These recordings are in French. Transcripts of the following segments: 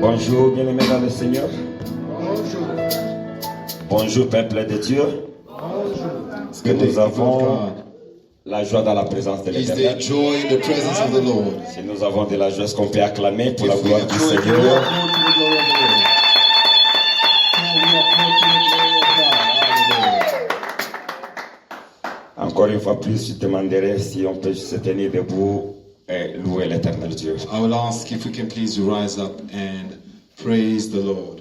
Bonjour, bien-aimés dans le Seigneur. Bonjour. Bonjour, peuple de Dieu. Bonjour. Est-ce que nous avons la joie dans la présence de Is there l'Éternel? joy in the presence of the Lord? Si nous avons de la joie, est-ce qu'on peut acclamer pour la If we gloire have du joy, can we Seigneur? applaud to the glory of the Lord? Can we applaud to the glory of God? Hallelujah. Encore une fois plus, je demanderai si on peut se tenir debout et louer l'Éternel Dieu. I will ask if we can please rise up and praise the Lord.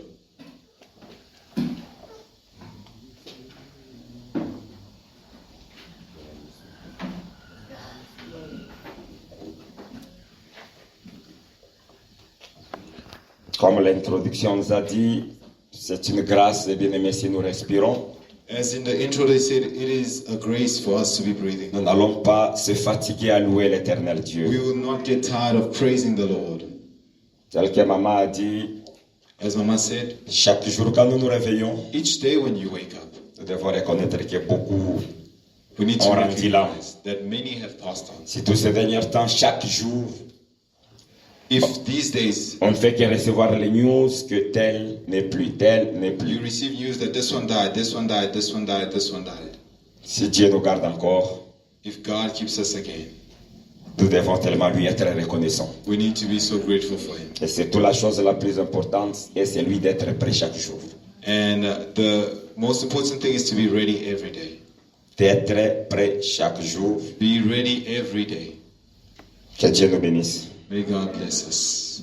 Comme l'introduction nous a dit, c'est une grâce, et bien aimé, si nous respirons. As in the intro they said, it is a grace for us to be breathing. Nous n'allons pas se fatiguer à louer l'Éternel We Dieu. will not get tired of praising the Lord. Tel que maman a dit, As Mama said, chaque jour quand nous nous réveillons, each day when you wake up, nous devons reconnaître que beaucoup, we need to On rendit là. recognize that many have passed on. si tous ces derniers temps, chaque jour, If these days on ne fait que recevoir les news que tel n'est plus, tel n'est you plus. receive news that this one died, this one died, this one died, this one died, Si Dieu nous garde encore, if God keeps us again, nous devons tellement lui être reconnaissants. we need to be so grateful for Him. Et c'est toute la chose la plus importante, et c'est lui d'être prêt chaque jour. And the most important thing is to be ready every day. D'être prêt chaque jour. Be ready every day. Que Dieu nous bénisse. May God bless us.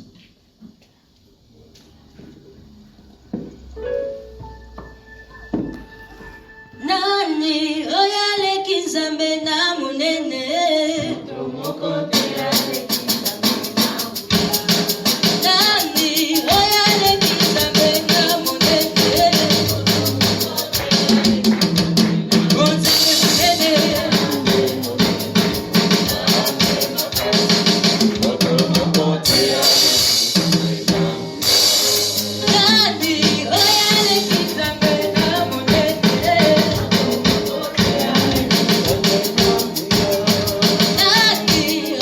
Nani oyale kizambe na munene Nani oyale kizambe na munene Onzake munene Nani oyale kizambe na munene Nani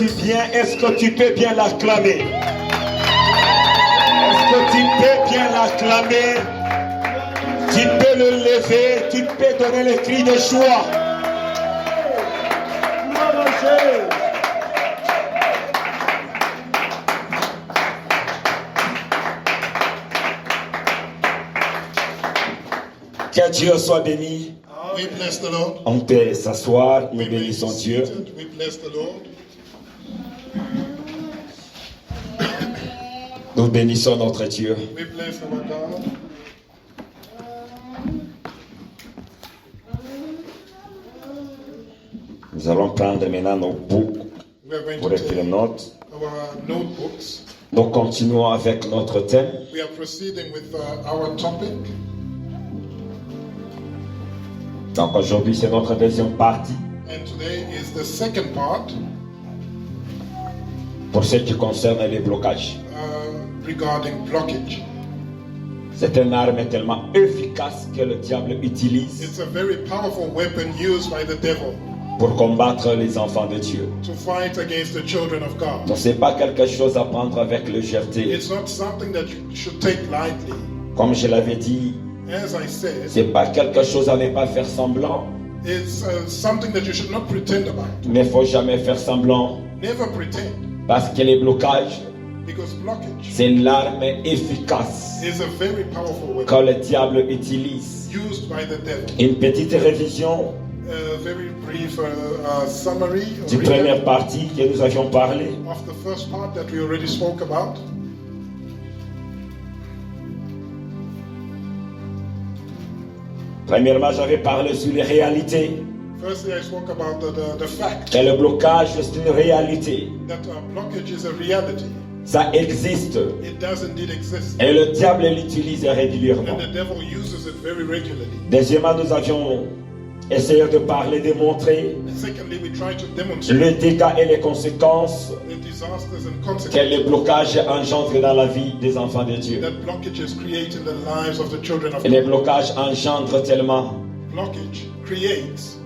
Est-ce que tu peux bien l'acclamer? Est-ce que tu peux bien l'acclamer? Tu peux le lever, tu peux donner le cri de joie. Que Dieu soit béni. We bless the Lord. On peut s'asseoir, nous We may be bénissons Dieu. seated. We bless the Lord. Nous bénissons notre Dieu. We bless our God. Nous allons prendre maintenant nos boucs We are going pour to écrire take notes. our notebooks. Nous continuons avec notre thème. We are proceeding with our topic. Donc aujourd'hui, c'est notre deuxième partie And today is the second part pour ce qui concerne les blocages. regarding blockage. C'est une arme tellement efficace que le diable utilise It's a very powerful weapon used by the devil pour combattre les enfants de Dieu. to fight against the children of God. Donc c'est pas quelque chose à prendre avec légèreté. It's not something that you should take lightly. Comme je l'avais dit, As I said, c'est pas quelque chose à ne pas faire semblant. it's something that you should not pretend about. Mais il ne faut jamais faire semblant Never pretend, parce que les blocages, because blockage c'est l'arme efficace is a very powerful weapon que le diable utilise. used by the devil. Une petite révision A very brief summary du recap première partie que nous avions parlé. of the first part that we already spoke about. Premièrement, j'avais parlé sur les réalités. Firstly, I spoke about the fact Que le blocage, c'est une réalité. that blockage is a reality. Ça existe. It does indeed exist. Et le diable l'utilise régulièrement. And the devil uses it very regularly. Deuxièmement, nous avions essayé de parler, de montrer And secondly, we try to demonstrate les dégâts et les conséquences the disasters and que consequences les blocages engendrent dans la vie des enfants de Dieu. that blockages create in the lives of the children of Et les God. blocages engendrent tellement Blockage creates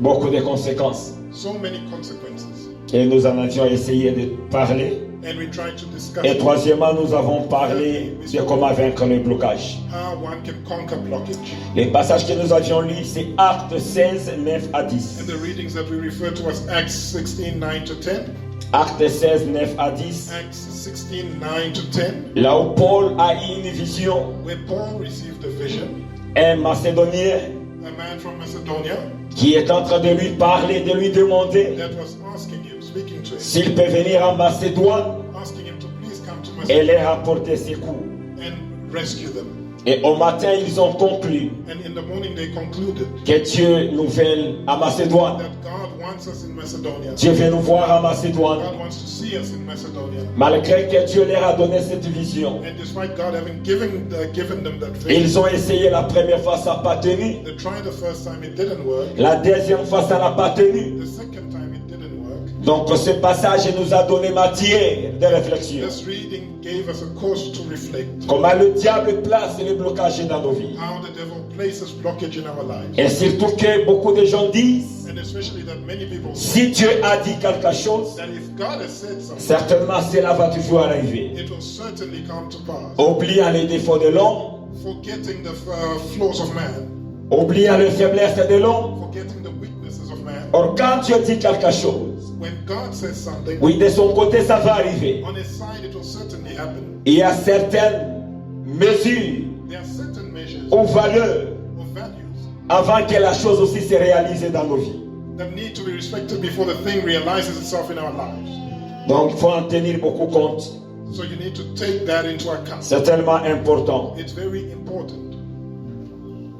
beaucoup de conséquences. so many consequences. Et nous en avions essayé de parler. And we try to discuss Et troisièmement, nous avons parlé de comment vaincre le blocage. how one can conquer blockage. Les passages que nous avions lus, c'est Actes 16, 9 à 10. And the readings that we refer to as Acts 16, 9 to 10. Actes 16, 9 à 10. Acts 16, 9 to 10. Là où Paul a eu une vision, Where Paul received a vision. un Macédonien A man from Macedonia qui est en train de lui parler, de lui demander that was asking him, speaking to him, s'il peut venir en Macédoine asking him to please come to et Macedonia leur apporter secours. and rescue them. Et au matin, ils ont conclu And in the morning they concluded que Dieu nous veut à Macédoine. that God wants us in Macedonia. Dieu veut nous voir à Macédoine. God wants to see us in Macedonia. Malgré que Dieu leur a donné cette vision, And despite God having given them that vision, ils ont essayé la première fois, ça n'a pas tenu. they tried the first time, it didn't work. La deuxième fois, ça n'a pas tenu. The second time, it didn't work. Donc ce passage nous a donné matière de réflexion. This reading gave us a cause to reflect Comment le diable place les blocages dans nos vies. how the devil places blockage in our lives. Et surtout que beaucoup de gens disent, And especially that many people say si Dieu a dit quelque chose, that if God has said something, certainement cela va toujours arriver. it will certainly come to pass. Oubliant les défauts de l'homme, Forgetting the flaws of man, oubliant les faiblesses de l'homme. forgetting the weaknesses of man. Or quand Dieu dit quelque chose, When God says something, oui, de son côté, ça va arriver. on his side it will certainly happen. Il y a certaines mesures There are certain measures ou valeurs or values avant que la chose aussi se réalise dans nos vies. that need to be respected before the thing realizes itself in our lives. Donc il faut en tenir beaucoup compte. So you need to take that into account. C'est tellement important. It's very important.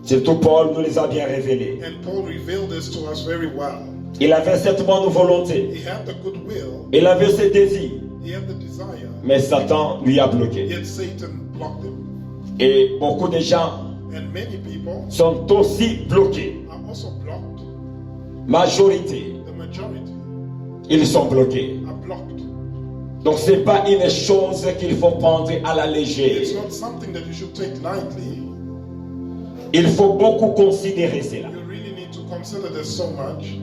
Surtout Paul nous les a bien révélés. And Paul revealed this to us very well. Il avait cette bonne volonté. He had the good will, Il avait ce désir. he had the desire, Mais Satan lui a bloqué. yet Satan blocked him. Et beaucoup de gens And many people sont aussi bloqués. are also blocked. Majorité, The majority ils sont bloqués. are blocked. Donc c'est pas une chose qu'il faut prendre à la légère. It's not something that you should take lightly. Il faut beaucoup considérer cela. You really need to consider this so much.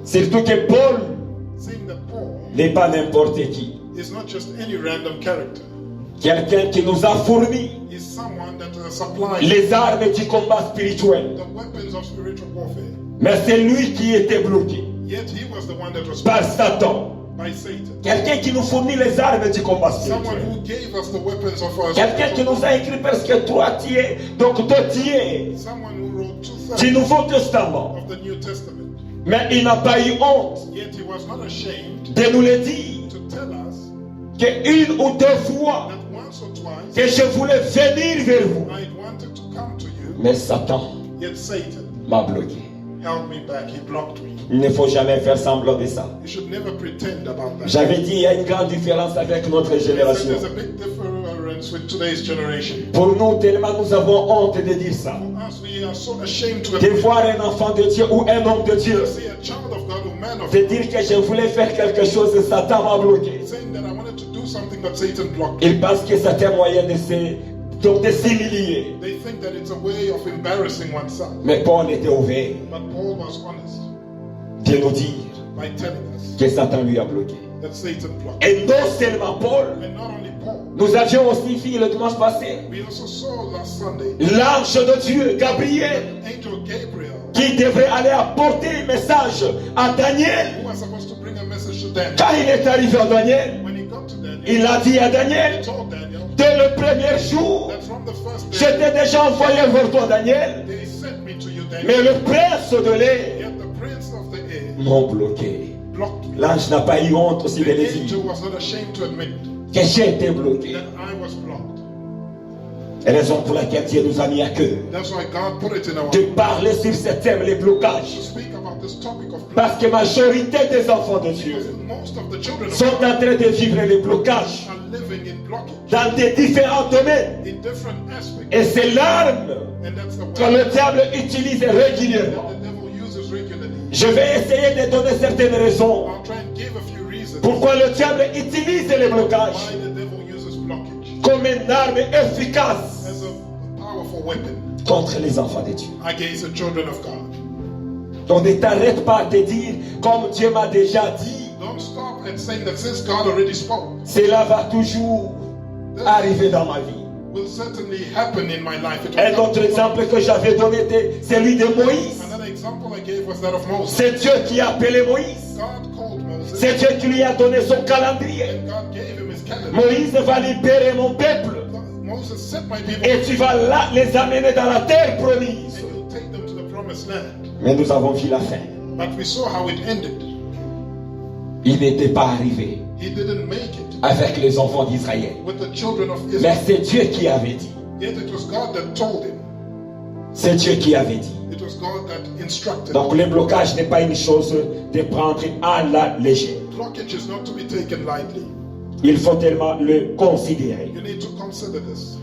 Surtout que Paul n'est pas n'importe qui. is not just any random character. Quelqu'un qui nous a fourni He's someone that supplies les armes du combat spirituel. the weapons of spiritual warfare. Mais c'est lui qui était bloqué Yet he was the one that was par Satan. by Satan. Quelqu'un qui nous fournit les armes du combat Someone spirituel. who gave us the weapons of our Quelqu'un qui nous a écrit presque 3 tiers, donc 2 tiers Someone who wrote du 2/3 Nouveau Testament. of the New Testament. Mais il n'a pas eu honte Yet he was not ashamed de nous le dire to tell us qu'une ou deux fois that once or twice que je voulais venir vers vous. I wanted to come to you, Mais Satan yet Satan m'a bloqué. held me back. He blocked me. Il ne faut jamais faire semblant de ça. You should never pretend about that. J'avais dit, il y a une grande différence avec notre I said génération. there's a big difference with today's generation. Pour nous, tellement nous avons honte de dire ça. For us, we are so ashamed to De admit voir un enfant de Dieu ou un homme de Dieu. to see a child of God or man of De God dire que je voulais faire quelque chose et Satan m'a bloqué. saying that I wanted to do something but Satan blocked. Il pense que c'est un moyen de s'humilier. They think that it's a way of embarrassing oneself. Mais Paul était ouvert But Paul was honest de nous dire by telling us que Satan lui a bloqué. that Satan blocked. Et non seulement Paul, And not only Paul, nous avions aussi vu le dimanche passé we also saw last Sunday l'ange de Dieu, Gabriel, Angel Gabriel, qui devait aller apporter un message à Daniel. who was supposed to bring a message to Daniel. Quand il est arrivé à Daniel, When he got to Daniel, il a dit à he Daniel, told Daniel dès le premier jour, that from the first day j'étais déjà envoyé vers toi, Daniel, they sent me to you, mais Daniel. le prince de l'air Yet the prince of the air m'ont bloqué. blocked me. L'ange n'a pas eu honte aussi The de le angel dire was not ashamed to admit que j'ai été bloqué. that I was blocked. Et raison pour laquelle Dieu nous a mis à cœur That's why God put it in our de parler sur ce thème, les to blocages. speak about this topic of blockage. Parce que majorité des enfants de Dieu Because most of the children of sont God en train de vivre les blocages are living in blockage dans des différents domaines. in different aspects. Et c'est l'arme And that's the que way le diable utilise régulièrement. that the devil uses regularly. Je vais essayer de donner certaines raisons I'll try and give a few reasons pourquoi le diable utilise les blocages why the devil uses blockage comme une arme efficace as a powerful weapon contre les enfants de Dieu. against the children of God. Donc ne t'arrête pas de dire, comme Dieu m'a déjà dit, Don't stop at saying that since God already spoke, cela va toujours arriver dans ma vie. will certainly happen in my life. It will Un happen. autre exemple que j'avais donné était celui de Moïse. Another example I gave was that of Moses. C'est Dieu qui a appelé Moïse. God called Moses C'est Dieu qui lui a donné son calendrier. and God gave him his calendar. Moïse va libérer mon peuple. Moses set my people Et tu vas là les amener dans la terre promise. and you'll take them to the promised land. Mais nous avons vu la fin. But we saw how it ended. Il n'était pas arrivé He didn't make it avec les enfants d'Israël. with the children of Mais Israel. c'est Dieu qui avait dit. Yet it was God that told him. C'est Dieu qui avait dit. It was God that instructed him. Donc le blocage n'est pas une chose de prendre à la légère. Blockage is not to be taken lightly. Il faut tellement le considérer. You need to consider this.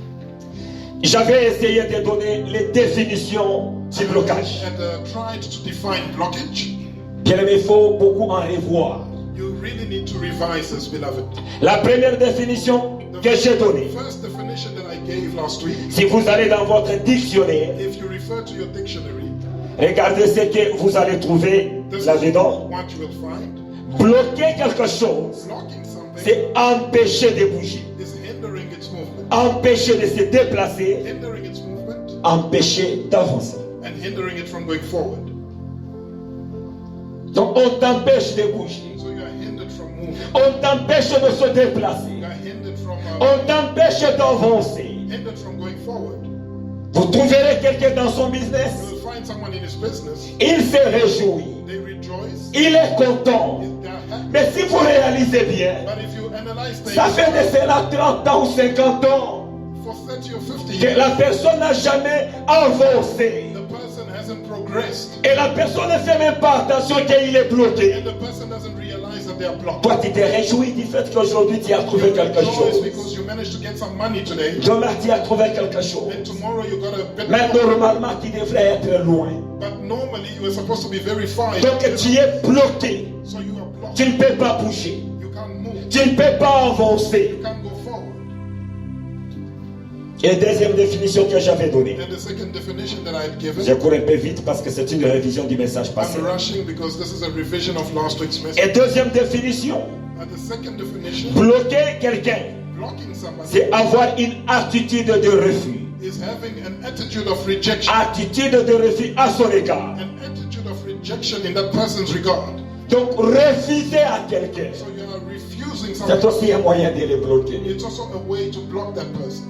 J'avais essayé de donner les définitions du blocage. And tried to define blockage. Bien aimé, il faut beaucoup en revoir. You really need to revise this, beloved. La première définition que j'ai donnée, First definition that I gave last week, si vous allez dans votre dictionnaire, if you refer to your dictionary, regardez ce que vous allez trouver this là-dedans. is what you will find. Bloquer quelque chose, Blocking something c'est empêcher de bouger, is hindering its movement. empêcher de se déplacer, Hindering its movement empêcher d'avancer. and hindering it from going forward. Donc on t'empêche de bouger, So you are hindered from moving. on t'empêche de se déplacer, You are hindered from on t'empêche d'avancer. hindered from going forward. Vous trouverez quelqu'un dans son business, You will find someone in his business. il se réjouit, They rejoice. il est content. They are happy. Mais si vous réalisez bien, But if you analyze things ça fait de cela 30 ans ou 50 ans for 30 or 50 que years, la personne n'a jamais avancé. the person hasn't progressed. Et la personne ne fait même pas attention qu'il est bloqué. And the person doesn't realize that they are blocked. Toi, tu te réjouis du fait qu'aujourd'hui tu as trouvé You quelque rejoice chose. because you managed to get some money today. Demain, tu as trouvé quelque chose. And tomorrow you got a bit Mais more. normalement, tu devrais être loin. But normally you were supposed to be very far. Donc, tu es bloqué. So you are blocked. Tu ne peux pas bouger. You can't move. Tu ne peux pas avancer. You can't go forward. Et deuxième définition que j'avais donnée. And the second definition that I had given, Je cours un peu vite parce que c'est une révision du message passé. I'm rushing because this is a revision of last week's Et message. deuxième définition, And the second definition, bloquer quelqu'un, blocking somebody, c'est avoir une attitude de refus. is having an attitude of rejection. Attitude de refus à son égard. An attitude of rejection in that person's regard. Donc refuser à quelqu'un, So you are refusing c'est something. aussi un moyen de le bloquer. It's also a way to block that person.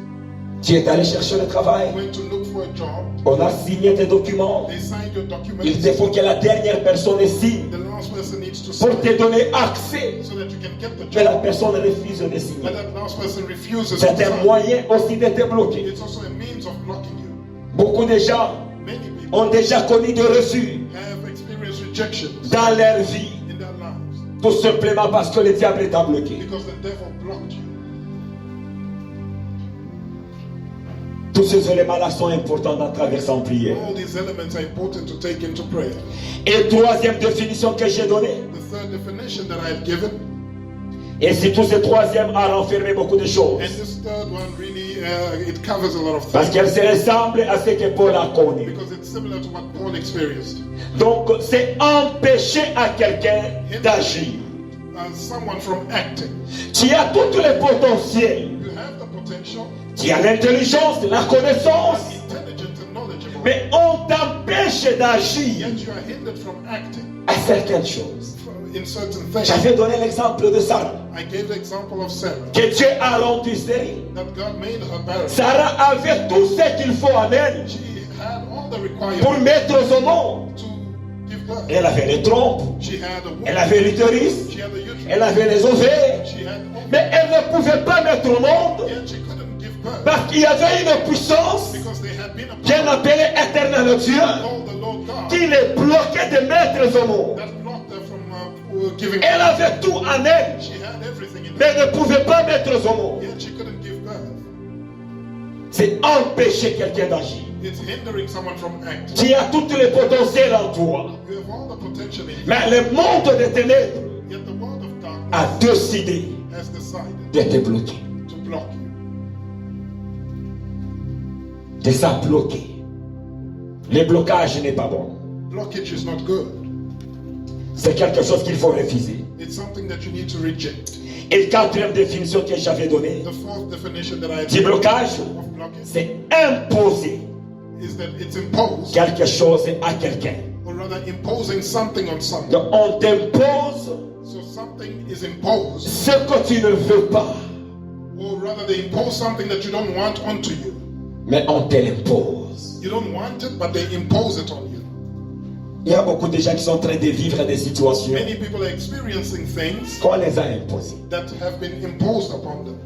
Tu es allé chercher le travail, Went to look for a job. on a signé tes documents. They signed your documents. Il te faut que la dernière personne signe The last person needs to pour sign te donner accès. so that you can get the Mais la job. personne refuse de signer. But that last person refuses to C'est un sign. moyen aussi de te bloquer. It's also a means of blocking you. Beaucoup de gens Many people ont déjà connu des refus have experienced rejections dans leur vie, in their lives tout simplement parce que le diable t'a bloqué. because the devil blocked you. Tous ces éléments-là sont importants dans traverser en prière. All these elements are important to take into prayer. Et troisième définition que j'ai donnée, The third definition that I had given, et si tout ce troisième a renfermé beaucoup de choses, and this third one really, it covers a lot of parce things qu'elle se ressemble à ce que Paul a connu. because it's similar to what Paul experienced. Donc, c'est empêcher à quelqu'un d'agir. Someone from acting. Tu as tout le potentiel. You have the potential, Tu as l'intelligence, la connaissance, intelligence and knowledge, mais on t'empêche d'agir yet you are hindered from acting à certaines choses. in certain things. J'avais donné l'exemple de Sarah, I gave the example of Sarah, que Dieu a rendu stérile. that God made her barren. Sarah avait tout ce qu'il faut à elle She had all the pour requirements mettre au monde. to give birth. Elle avait les trompes, She had a elle womb, avait l'utérus, she had a uterus, elle avait les ovaires, she had all, mais elle ne pouvait pas mettre au monde yet she couldn't give birth parce qu'il y avait une puissance because they had been a qu'elle appelait éternel Dieu called the Lord God qui les bloquait de mettre au monde. that blocked her from giving Elle birth. avait tout en elle, She had everything in mais her, ne pouvait pas mettre au monde. yet she couldn't give birth. C'est empêcher quelqu'un d'agir. It's hindering someone from acting. Tu as tout le potentiel en toi, You have all the potential in you, mais le monde des ténèbres yet the world of darkness a décidé has decided de te bloquer, to block you. de ça bloquer. Le blocage n'est pas bon. Blockage is not good. C'est quelque chose qu'il faut refuser. It's something that you need to reject. Et quatrième définition que j'avais donnée The fourth definition that I du blocage, of blockage c'est imposer is that it's imposed, quelque chose à quelqu'un. or rather imposing something on someone. Donc on t'impose So something is imposed, ce que tu ne veux pas, or rather they impose something that you don't want onto you. mais on te l'impose. You don't want it, but they impose it on you. Il y a beaucoup de gens qui sont en train de vivre des situations Many people are experiencing things qu'on les a imposées. that have been imposed upon them.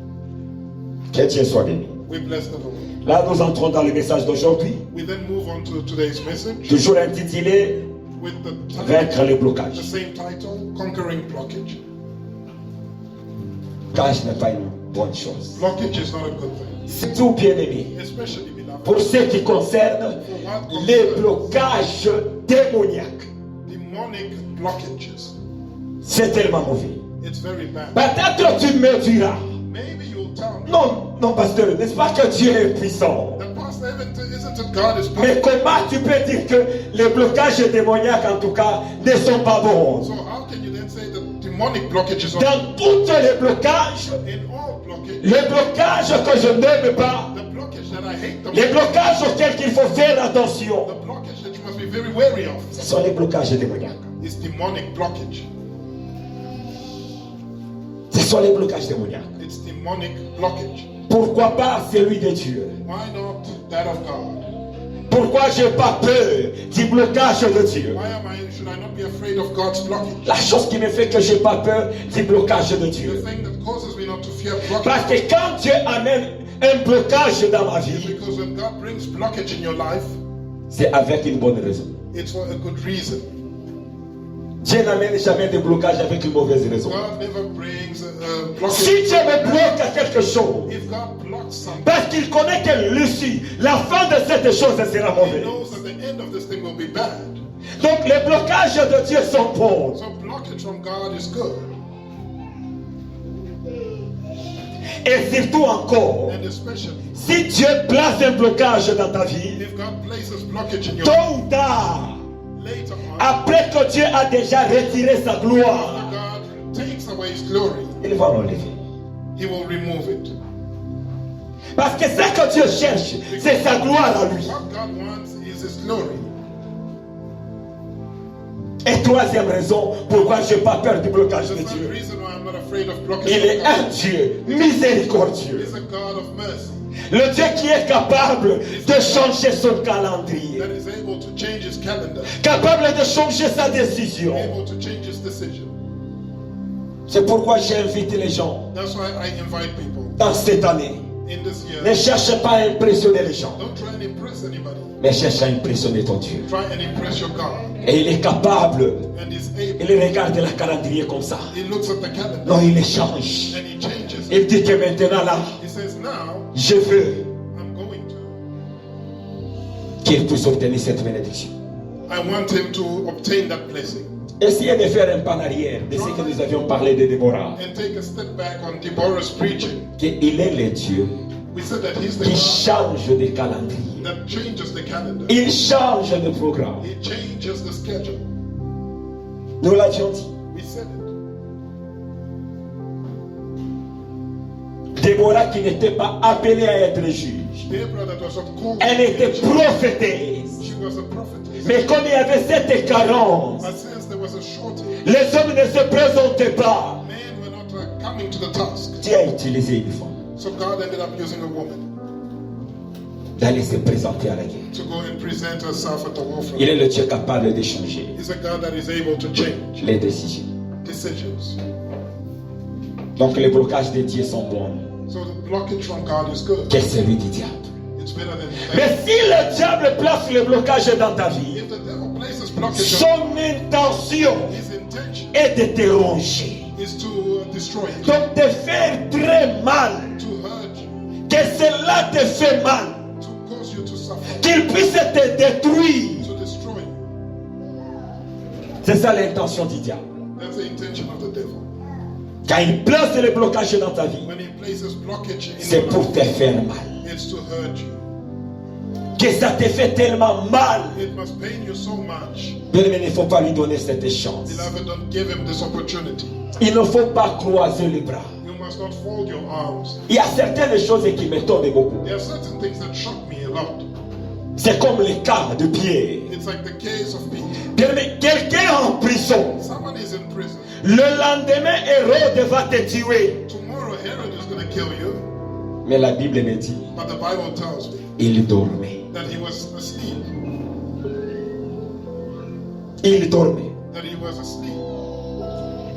Que Dieu soit béni. We bless the Lord. Là, nous entrons dans le message d'aujourd'hui, We then move on to today's message toujours intitulé with the Vaincre le the blocage. same title, Conquering Blockage. Blocage n'est pas une bonne chose. Blockage is not a good thing, C'est tout bien aimé. especially beloved. Pour ce qui concerne les blocages démoniaques, Demonic blockages. c'est tellement mauvais. It's very bad. Peut-être tu me diras, Maybe you'll tell me non, pasteur, n'est-ce pas que Dieu est puissant? that Pastor, isn't it God is Mais powerful? comment tu peux dire que les blocages démoniaques, en tout cas, ne sont pas bons? So how can you then say that demonic blockages are Dans tous les blocages, in all blockage? les blocages que je n'aime pas, The blockage that I hate the les most, blocages auxquels il faut faire attention, the blockage that you must be very wary of, ce sont les blocages démoniaques. is demonic blockage. Ce sont les blocages démoniaques. It's demonic blockage. Pourquoi pas celui de Dieu? Why not that of God? Pourquoi j'ai pas peur du blocage de Dieu? Should I not be afraid of God's blockage? La chose qui me fait que j'ai pas peur du blocage de The Dieu. thing that causes me not to fear Parce blockage que quand Dieu amène un blocage dans ma is vie, because when God brings blockage in your life, c'est avec une bonne raison. it's for a good reason. Dieu n'amène jamais de blocage avec une mauvaise raison. God never brings blockage. Si Dieu me bloque à quelque chose, If God blocks something, parce qu'il connaît que l'issue, la fin de cette chose sera He mauvaise. knows that the end of this thing will be bad. Donc les blocages de Dieu sont bons. So blockage from God is good. Et surtout encore, And especially, si Dieu place un blocage dans ta vie, if God places blockage in your tôt ou tard, later on, après que Dieu a déjà retiré sa gloire, God takes away His glory, il va l'enlever. He will remove it. Parce que ce que Dieu cherche, c'est sa gloire à lui. What God wants is His glory. Et troisième raison pourquoi je n'ai pas peur du blocage The de third Dieu. reason why I'm not afraid of blockage Il est of un God. Dieu miséricordieux. He's a God of mercy Le Dieu qui est capable de changer son calendrier. that is able to change His calendar, Capable de changer sa décision. able to change His decision. C'est pourquoi j'invite les gens That's why I invite people dans cette année. in this year. Ne cherche pas à impressionner les gens, Don't try and impress anybody. mais cherche à impressionner ton Dieu. Try and impress your God. Et il est capable. And He's able. Il regarde le calendrier comme ça. He looks at the calendar Non, il les change. and He changes it. Il dit que maintenant là, He says, now je veux I'm going to. qu'il puisse obtenir cette bénédiction. I want him to obtain that blessing. Essayez de faire un pas en arrière de ce que nous avions parlé de Déborah. And take a step back on Deborah's preaching. Qu'il est le Dieu We said that He's the qui God change de calendrier. that changes the calendar. Il change de programme. He changes the schedule. Nous l'avions dit. We said it. Déborah qui n'était pas appelée à être juge. Deborah that was not called. Elle était prophétesse. She was a prophetess. Mais comme il y avait cette carence, But since there was a shortage, les hommes ne se présentaient pas. men were not coming to the task. Dieu a utilisé une femme So God ended up using a woman d'aller se présenter à la guerre. to go and present herself at the war front. Il est le Dieu capable de changer He's a God that is able to change les décisions. decisions. Donc les blocages de Dieu sont bons So the blockage from God is good. que celui du diable. It's better than Mais si le diable place le blocage dans ta vie, if the devil places blockage on son intention his intention est de te ronger, is to destroy you, donc te faire très mal, to hurt you, que cela te fait mal, to cause you to suffer, qu'il puisse te détruire. to destroy you. C'est ça l'intention du diable. That's the intention of the devil. Quand il place le blocage dans ta vie, When he places blockage in c'est your pour life, te faire mal. it's to hurt you. Que ça te fait tellement mal. It must pain you so much. Bien, il ne faut pas lui donner cette chance. Beloved, don't give him this opportunity. Il ne faut pas croiser les bras. You must not fold your arms. Il y a certaines choses qui me tombent beaucoup. There are certain things that shock me a lot. C'est comme le cas de Pierre. It's like the case of Peter. Bien, mais quelqu'un en prison. Someone is in prison. Le lendemain, Hérode va te tuer. Tomorrow Herod is going to kill you. Mais la Bible me dit, But the Bible tells me il dormait. that he was asleep. Il dormait. That he was asleep.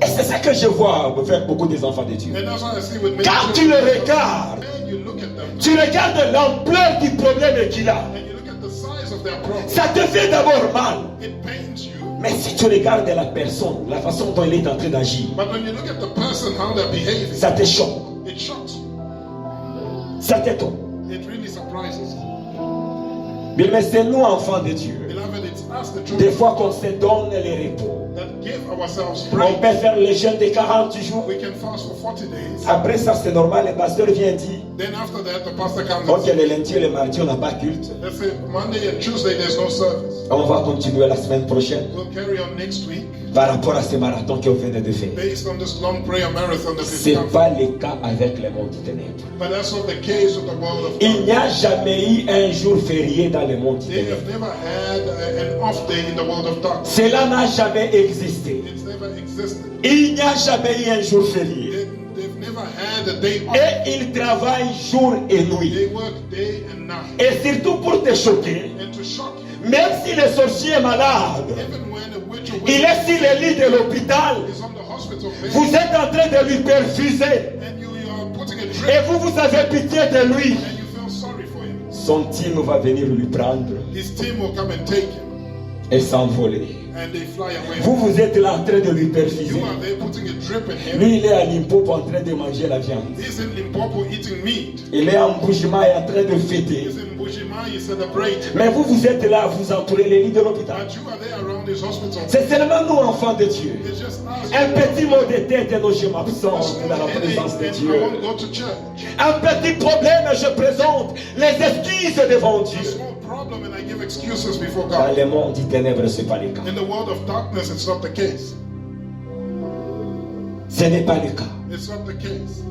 Et c'est ça que je vois avec beaucoup des enfants de Dieu. And that's what I see with many Quand tu children. le regardes, And you look at them. tu regardes l'ampleur du problème qu'il a. And you look at the size of their problem. Ça te fait d'abord mal. It pains you. Mais si tu regardes la personne, la façon dont il est en train d'agir, But when you look at the person, how they're behaving, ça te choque. it shocks you. Ça t'étonne. It really surprises you. Mais c'est nous, enfants de Dieu, Beloved, it's us, the des children, fois qu'on se donne les repos. that give ourselves On break. peut faire le jeûne de 40 jours. We can fast for 40 days. Après ça, c'est normal, le pasteur vient dire, Then after that, the pastor comes ok, and le lundi et le mardi, on n'a pas culte. let's say Monday and Tuesday there's no service. On va continuer la semaine prochaine We'll carry on next week par rapport à ce marathon qu'on vient de faire. based on this long prayer marathon that we've Ce n'est come. pas le cas avec le monde du ténèbres. But that's not the case with the world of Il God. n'y a jamais eu un jour férié dans le monde du They ténèbres. have never had an off day in the world of darkness. Cela n'a jamais existé. It's never existed. Il n'y a jamais eu un jour férié. They've never had a day off. Et ils travaillent jour et nuit. They work day and night. Et surtout pour te choquer, And to shock you, même si le sorcier est malade, even when a witch or il wizard est sur le lit de l'hôpital, is on the hospital bed vous êtes en train de lui perfuser and you are putting a drip et vous avez pitié de lui. and you feel sorry for him, Son team va venir lui prendre his team will come and take him et s'envoler. and they fly away. Vous êtes là en train de lui You perfuser. are there putting a drip in him. Lui, il est à Limpopo en train de manger la viande. He's in Limpopo eating meat. Il est en Bushima en train de fêter. He's in Bushima, he's celebrating. Mais vous êtes là, vous entourez les lits de l'hôpital. But you are there around his hospital. C'est seulement nous, enfants de Dieu. It's just us. Un petit mot de tête et nos je A m'absente small dans la présence de headache and Dieu. I won't go to church. Un petit problème, je présente les excuses devant A Dieu. small problem and I give excuses before Dans God. le monde des ténèbres, ce n'est pas le cas. In the world of darkness, it's not the case. Ce n'est pas le cas. It's not the case.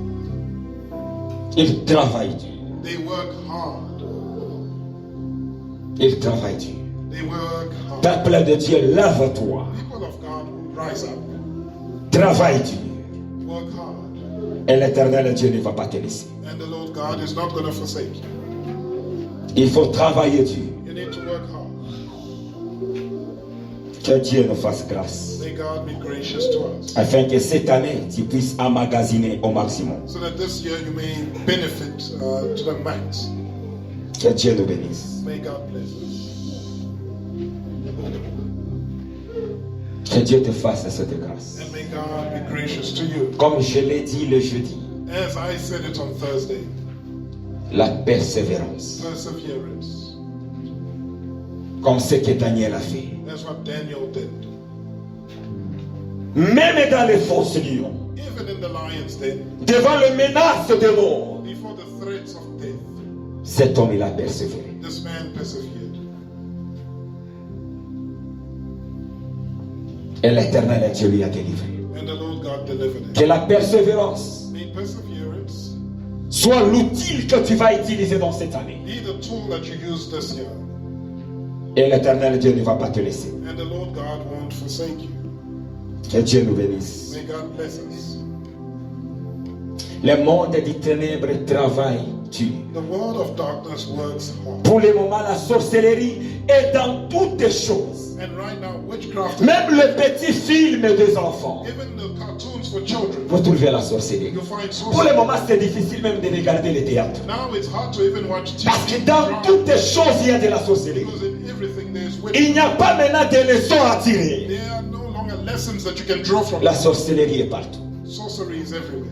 Il travaille Dieu. They work hard. Il travaille Dieu. They work hard. Peuple de Dieu, lave-toi. People of God rise up. Travaille Dieu. Work hard. Et l'éternel Dieu ne va pas te laisser. And the Lord God is not going to forsake you. Il faut travailler Dieu. You need to work hard. Que Dieu nous fasse grâce. May God be gracious to us. Afin que cette année, tu puisses emmagasiner au maximum. So that this year you may benefit to the max. Que Dieu nous bénisse. May God bless us. Que Dieu te fasse cette grâce. And may God be gracious to you. Comme je l'ai dit le jeudi, As I said it on Thursday, la persévérance. perseverance. Comme ce que Daniel a fait. That's what Daniel did. Même dans les fausses lions, Even in the lion's den, devant les menaces de mort, before the threats of death, cet homme il a persévéré. this man persevered. Et l'éternel Dieu lui a délivré. And the Lord God delivered him. Que la persévérance May perseverance soit l'outil que tu vas utiliser dans cette année. be the tool that you use this year. Et l'éternel Dieu ne va pas te laisser. And the Lord God won't forsake you. Que Dieu nous bénisse. May God bless us. Le monde des ténèbres travaille Dieu. The world of darkness works hard. Pour le moment, la sorcellerie est dans toutes les choses. And right now, witchcraft, Même les petits films des enfants. even the cartoons for children, Vous trouvez la sorcellerie. you find Pour le sorcery. moment, c'est difficile même de regarder les théâtres. Now it's hard to even watch Parce que TV. dans drama, toutes les choses, il y a de la sorcellerie. because in everything there's Il witchcraft. n'y a pas maintenant de leçons à tirer. There are no longer lessons that you can draw from. La sorcellerie est partout. Sorcery is everywhere.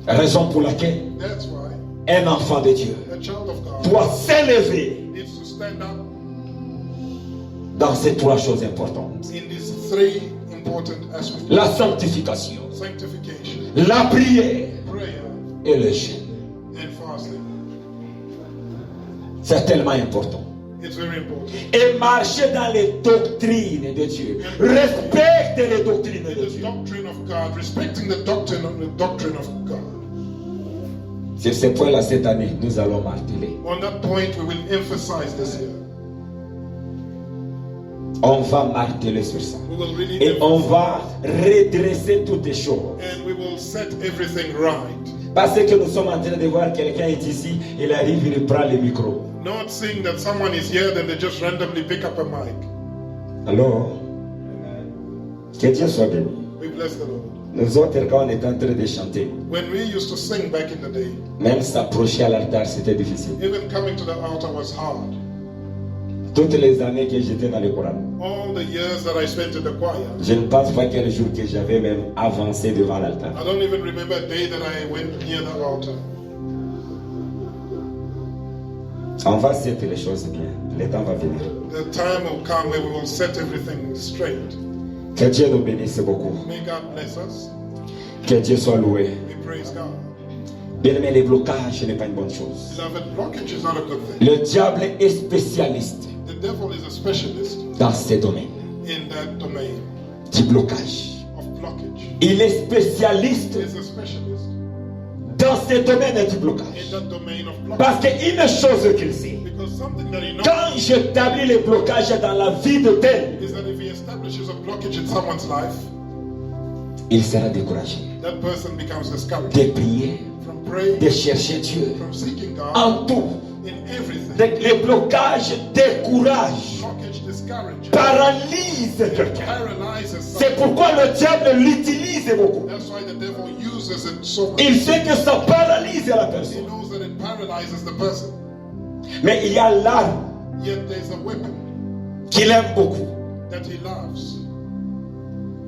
Raison pour laquelle That's why un enfant de Dieu a child of God doit s'élever needs to stand up dans ces trois choses importantes. in these three important aspects: La sanctification, sanctification, la prière prayer, et le jeûne. and fasting. C'est tellement important. It's very important. Et marcher dans les doctrines de Dieu. Respecte les doctrines In de the Dieu. doctrine of God, respecting the doctrine of God. Sur ce point-là, cette année, nous allons marteler. On that point, we will emphasize this year. On va marteler sur ça. We will really Et on emphasize, va redresser toutes les choses. and we will set everything right. Parce que nous sommes en train de voir quelqu'un est ici, il arrive, il prend le micro. Not seeing that someone is here, then they just randomly pick up a mic. Alors, que Dieu soit béni. We bless the Lord. Nous autres, quand on était en train de chanter, When we used to sing back in the day, même s'approcher à l'altar, c'était difficile. even coming to the altar was hard. Toutes les années que j'étais dans le Coran, All the years that I spent in the choir, je ne pense pas quel jour que j'avais même avancé devant l'altar. I don't even remember a day that I went near the altar. On va faire les choses bien. Le temps va venir. The time will come where we will set everything straight. Que Dieu nous bénisse beaucoup. May God bless us. Que Dieu soit loué. We praise God. Bien aimé, les blocages n'est pas une bonne chose. Beloved, blockage is not a good thing. Le diable est spécialiste The devil is a specialist dans ces domaines in that domain du blocage. of blockage. Il est spécialiste He is a specialist dans ces domaines du in blocage. that domain of blockage. Parce qu'une chose qu'il sait, Because something that he knows quand j'établis les blocages dans la vie de tel, is that if he establishes a blockage in someone's life, il sera découragé that person becomes discouraged de prier, from praying, de chercher Dieu from seeking God en tout. in everything. Les blocages découragent, Blockage discourages, paralysent quelqu'un. paralyzes C'est someone. pourquoi le diable l'utilise beaucoup. That's why the devil uses it so much. Il sait que ça paralyse la He personne. knows that it paralyzes the person. Mais il y a l'arme Yet there's a weapon qu'il aime beaucoup. that He loves.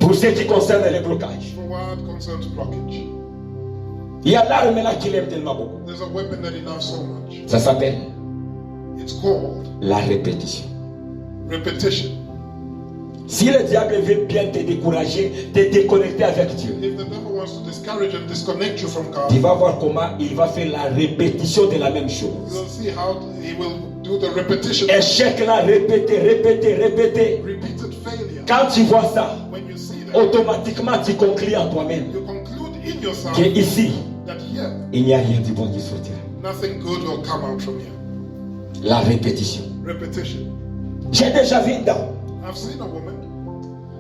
Pour ce qui concerne les blocages. For what concerns blockage, Il y a l'arme là qu'il aime tellement beaucoup. there's a weapon that He loves so much. Ça s'appelle It's called la répétition. repetition. Si le diable veut bien te décourager, te déconnecter avec Dieu, If the devil wants to discourage and disconnect you from tu God, vas voir comment il va faire la répétition de la même chose. you'll see how He will do the repetition. Échec là, répéter, répéter, répéter. Repeated failure. Quand tu vois ça, When you see that, automatiquement tu conclus en toi-même you conclude in yourself que ici, that here, il n'y a rien du bon qui sortira. nothing good will come out from here. La répétition. Repetition. J'ai déjà vu une dame. I've seen a woman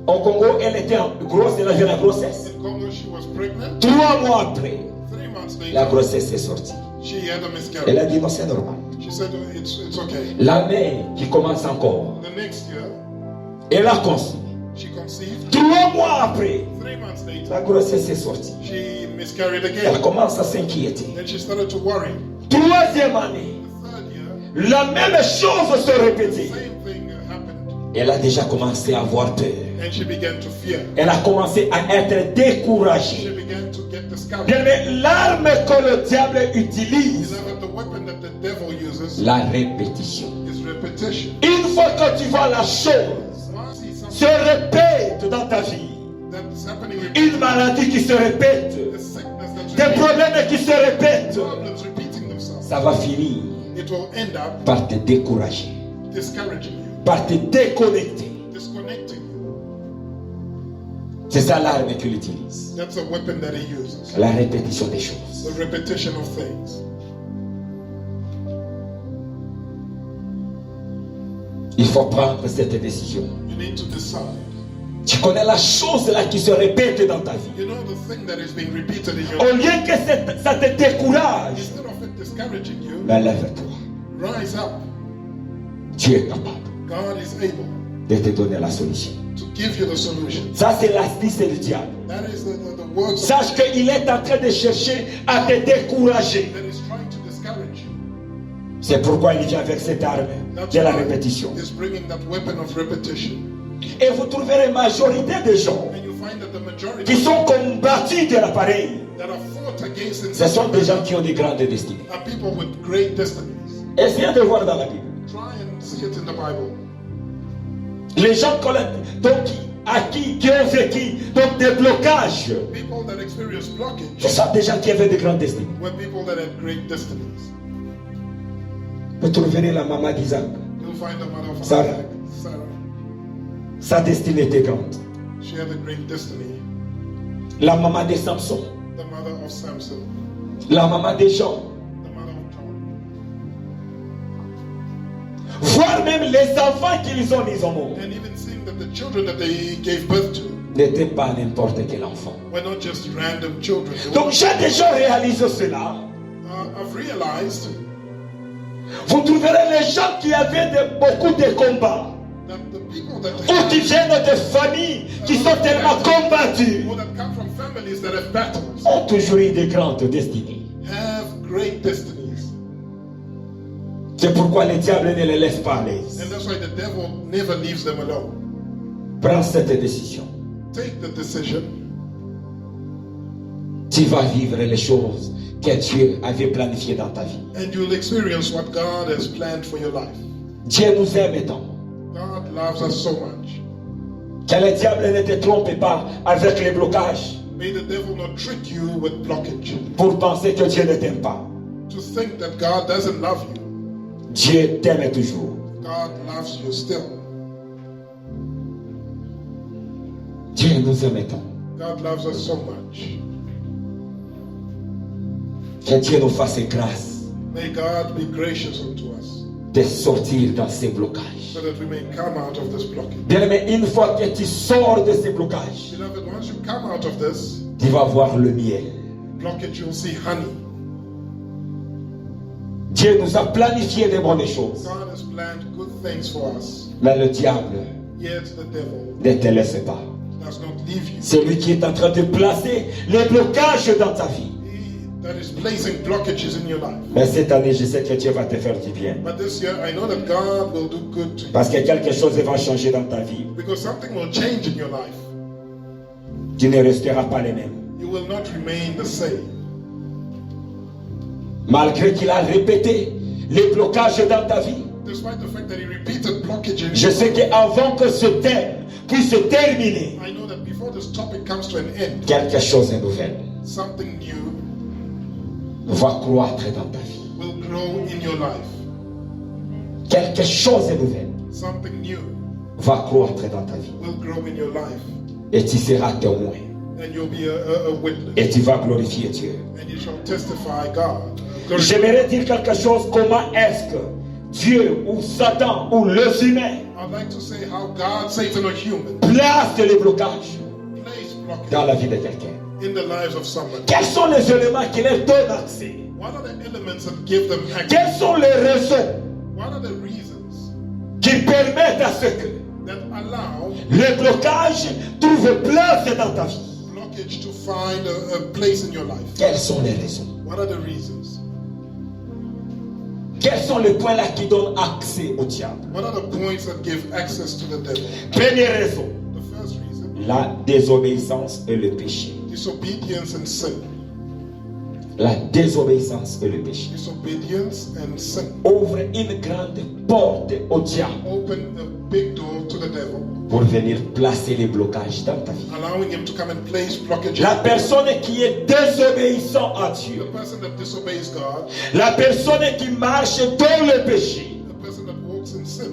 Au Congo, elle était grosse, elle avait la grossesse. in Congo, she was pregnant. 3 mois après, 3 months la later, grossesse est sortie. she had a Elle miscarriage. a dit non, c'est normal. She said, it's okay. L'année qui commence encore, The next year, elle a conçu. she conceived. 3 mois après, 3 months later, la grossesse est sortie. she miscarried Elle again. commence à s'inquiéter. Then she started to worry. 3e année, The third year, la même chose se répétait. same thing happened. Elle a déjà commencé à avoir peur. And she began to fear. Elle a commencé à être She découragée. began to get discouraged. Bien, mais l'arme que le diable utilise, Beloved, the weapon that the devil uses la répétition. is repetition. Une fois que tu vois la chose Once you see se something répète dans ta vie, that's happening, une maladie qui se répète, the sickness that's des repeating, problèmes qui se répètent, problems repeating themselves, ça va finir it will end up par te décourager, discouraging you, par te déconnecter. disconnecting you. C'est ça l'arme qu'il utilise. That's a weapon that he uses. La répétition des choses. The repetition of things. Il faut prendre cette décision. You need to decide. Tu connais la chose là qui se répète dans ta vie. You know the thing that is being repeated in your Au lieu que ça te décourage, Instead of it discouraging you, mais lève-toi. rise up. Tu es capable God is able de te donner la solution. to give you the solution. Ça, c'est l'astuce du diable. That is the words Sache qu'il est en train de chercher à te décourager. that is trying to discourage you. C'est pourquoi il vient avec cette arme de la répétition. Is bringing that weapon of repetition. Et vous trouverez majorité de gens And you find that the majority qui sont combattus de l'appareil. that are fought against in Ce sont des gens qui ont des grandes destinées. are people with great destinies. Essayez de voir dans la Bible. Try and see it in the Bible. Les gens donc, qui ont vécu donc, des blocages, People that experience blockage ce sont des gens qui avaient des grandes destinées. were people that had great destinies. Vous trouverez la maman d'Isaac. You'll find the mother of Sarah. Isaac, Sarah. Sa destinée était grande. She had a great destiny. La maman de Samson. The mother of Samson. La maman de Jean. The mother of John. Voire même les enfants qu'ils ont mis au monde And even seeing that the children that they gave birth to n'étaient pas n'importe quel enfant. were not just random children. They Donc j'ai déjà réalisé cela. I've realized Vous trouverez les gens qui avaient beaucoup de combats. that the people that Ou qui viennent de familles qui sont tellement combattues. or that come from families that have battles Ont toujours eu de grandes destinées. have great destinies. C'est pourquoi le diable ne les laisse pas aller. And that's why the devil never leaves them alone. Prends cette décision. Take the decision. Tu vas vivre les choses que Dieu avait planifiées dans ta vie. And you'll experience what God has planned for your life. Dieu nous aime tant. God loves us so much. Que le diable ne te trompe pas avec les blocages May the devil not trick you with blockage. pour penser que Dieu ne t'aime pas. To think that God doesn't love you. Dieu t'aime toujours. God loves you still. Dieu nous aime tant. God loves us so much. Que Dieu nous fasse grâce May God be gracious unto us de sortir dans ces blocages. so that we may come out of this blockage. Bien-aimé, une fois que tu sors de ces blocages, Beloved, once you come out of this tu vas voir le miel. blockage, you'll see honey. Dieu nous a planifié de bonnes choses. God has planned good things for us. Mais le diable Yet the devil ne te laisse pas. does not leave you. C'est lui qui est en train de placer les blocages dans ta vie. that is placing blockages in your life. Mais cette année, je sais que Dieu va te faire du bien. But this year, I know that God will do good to you. Parce que quelque chose va changer dans ta vie. Because something will change in your life. Tu ne resteras pas le même. You will not remain the same. Malgré qu'il a répété les blocages dans ta vie. Despite the fact that he repeated blockages. Je sais qu'avant que ce thème puisse se terminer, I know that before this topic comes to an end, quelque chose de nouvel something new va croître dans ta vie. will grow in your life. Quelque chose de nouvel Something new va croître dans ta vie. will grow in your life. Et tu seras témoin. And you'll be a witness. Et tu vas glorifier Dieu. And you shall testify God. Glorify. J'aimerais dire quelque chose. Comment est-ce que Dieu ou Satan ou les humains I'd like to say how God, Satan, or human placent les blocages place blockages dans la vie de quelqu'un? in the lives of someone. Quels sont les éléments qui leur donnent accès? What are the elements that give them access? Quelles sont les raisons What are the reasons qui permettent à ce que that allow les blocages trouvent place dans ta vie? blockage to find a place in your life? Quelles sont les raisons? What are the reasons? Quels sont les points là qui donnent accès au diable? What are the points that give access to the devil? Première raison, The first reason, la désobéissance et le péché. disobedience and sin. La désobéissance et le péché Disobedience and sin. ouvre une grande porte au diable Open a big door to the devil, pour venir placer les blocages dans ta vie. allowing him to come and place blockages. La personne qui est désobéissante à The Dieu, person that disobeys God, la personne qui marche dans le péché, the person that walks in sin,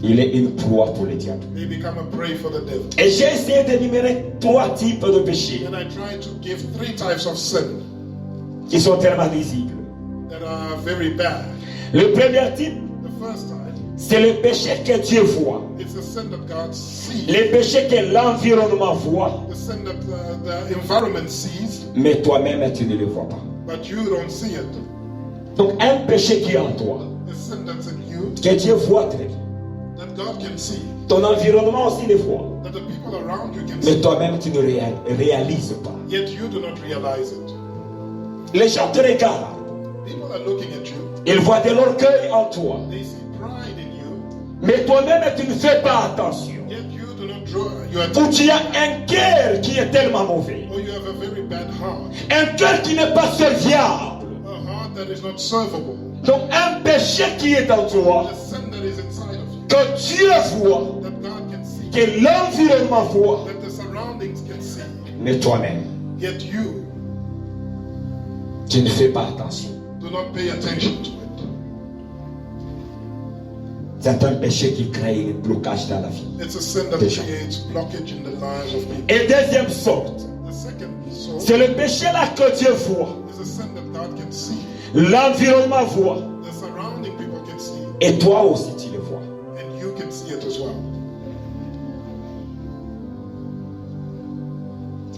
il est une proie pour le diable. they become a prey for the devil. Et j'ai essayé d'énumérer 3 types de péchés And I try to give 3 types of sin qui sont tellement visibles. that are very bad. Le premier type, The first type, c'est le péché que Dieu voit, it's the sin that God sees, le péché que l'environnement voit, the sin that the environment sees, mais toi-même tu ne le vois pas. but you don't see it. Donc un péché qui est en toi, The sin that's in you, que Dieu voit très bien. that God can see, Ton environnement aussi le voit, that the people around you can mais see, toi-même tu ne réalises pas. yet you do not realize it. Les gens te regardent, People are looking at you, ils voient de l'orgueil en toi, they see pride in you, mais toi-même tu ne fais pas attention. yet you do not draw your Ou attention, tu as un cœur qui est tellement mauvais, or you have a very bad heart, un cœur qui n'est pas serviable. a heart that is not servable, Donc un péché qui est en toi, a sin that is inside of you, que Dieu voit, that God can see, que l'environnement voit, that the surroundings can see, mais toi-même yet you tu ne fais pas attention. do not pay attention to it. C'est un péché qui crée un blocage dans la vie. It's a sin that Déjà. creates blockage in the lives of people. Et deuxième sorte, The second source c'est le péché là que Dieu voit, is a sin that God can see, l'environnement voit, the surrounding people can see, et toi aussi tu le vois. and you can see it as well.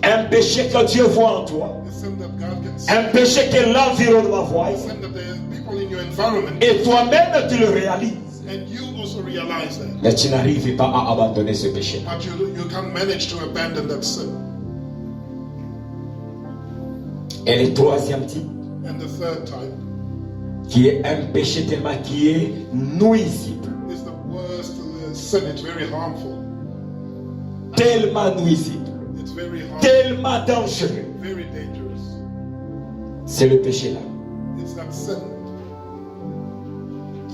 Un péché que Dieu voit en toi, The sin that God can see, un péché que l'environnement voit, the sin that the people in your environment, et toi-même tu le réalises, and you also realize that, mais tu n'arrives pas à abandonner ce péché. but you can't manage to abandon that sin. Et le troisième type, And the third type qui est un péché tellement qui est nuisible, is the worst sin. It's very harmful. tellement nuisible, It's very harmful, tellement dangereux. very dangerous. C'est le péché là It's that sin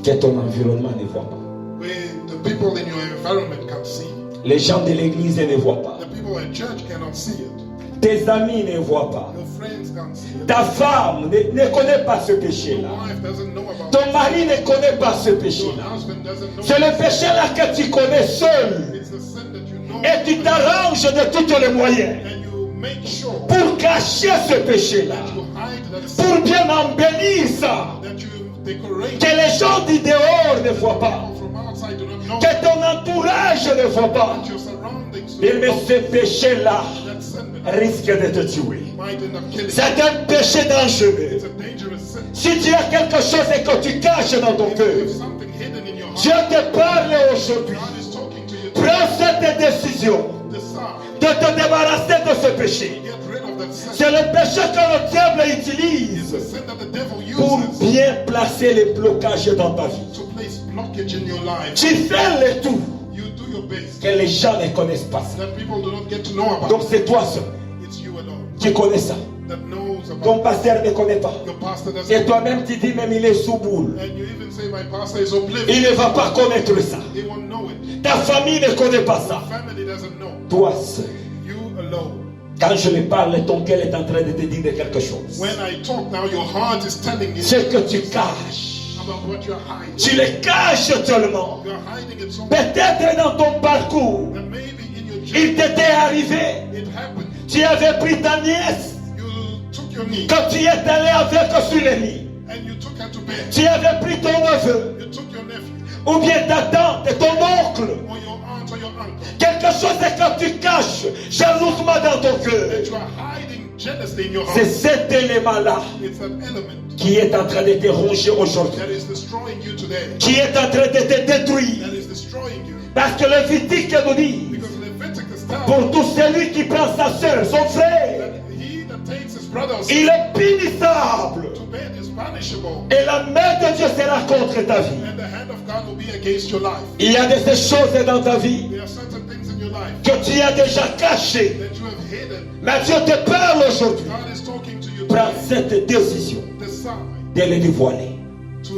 que ton environnement ne voit pas. where the people in your environment can't see. Les gens de l'église ne voient pas. The people at church cannot see it. Tes amis ne voient pas. Your friends can't see it. Ta femme ne connaît pas ce péché Your là. wife doesn't know about Ton it. mari ne connaît pas ce péché Your là. husband doesn't know. C'est le péché là que tu connais seul. It's the sin that you know. Et tu t'arranges de tous les moyens And you make sure pour cacher ce péché là. that you hide that sin, Pour bien embellir ça. that you decorate. Que les gens du dehors ne voient pas. People from outside do not know. Que ton entourage ne voit pas. That your surroundings Mais ce péché là that sin that risque de te tuer. might end up killing. C'est un péché dangereux. It's a dangerous sin. Si tu as quelque chose et que tu caches dans ton If cœur, there's something hidden in your Dieu heart, te parle aujourd'hui. God is talking to you. Prends cette décision Decide. de te débarrasser de ce péché. Get rid of that C'est le péché que le diable It's utilise the sin that the devil pour uses bien placer les blocages dans ta vie. to place blockage in your life. Tu fais le tout You do your best que les gens ne connaissent pas ça. that people do not get to know about. Donc c'est toi seul It's you alone qui connais ça. that knows Ton about. pasteur ne connaît pas. Your pastor doesn't. Et toi-même tu dis même il est sous boule. And you even say my pastor is oblivious. Il ne va pas connaître ça. He won't know it. Ta famille ne connaît pas ça. Family doesn't know. Toi seul. You alone. Quand je lui parle, ton cœur est en train de te dire quelque chose. When I talk now, your heart is telling you Ce que tu caches, about what you're hiding. tu le caches tellement. You're hiding it so much Peut-être dans ton parcours, that maybe in your il journey t'était arrivé. it happened. Tu avais pris ta nièce You took your niece quand tu es allé avec sur le lit. and you took her to bed. Tu avais pris ton neveu You took your nephew ou bien ta tante et ton oncle. or your aunt or your uncle. Quelque chose que tu caches jalousement dans ton cœur. That you are hiding jealously in your C'est heart. cet élément-là It's that element qui est en train de te ronger aujourd'hui, that is destroying you today. qui est en train de te détruire. That is destroying you. Parce que le Lévitique nous dit, Because Leviticus tells pour tout celui qui prend sa soeur, son frère, that he that takes his brother or il sister est punissable. to bed is punishable. Et la main de Dieu sera contre ta vie. And the hand of God will be against your life. Il y a des choses dans ta vie There are certain things in your life que tu as déjà cachées. that you have hidden. Mais Dieu te parle aujourd'hui. God is talking to you Prends today. cette décision Decide de le dévoiler, to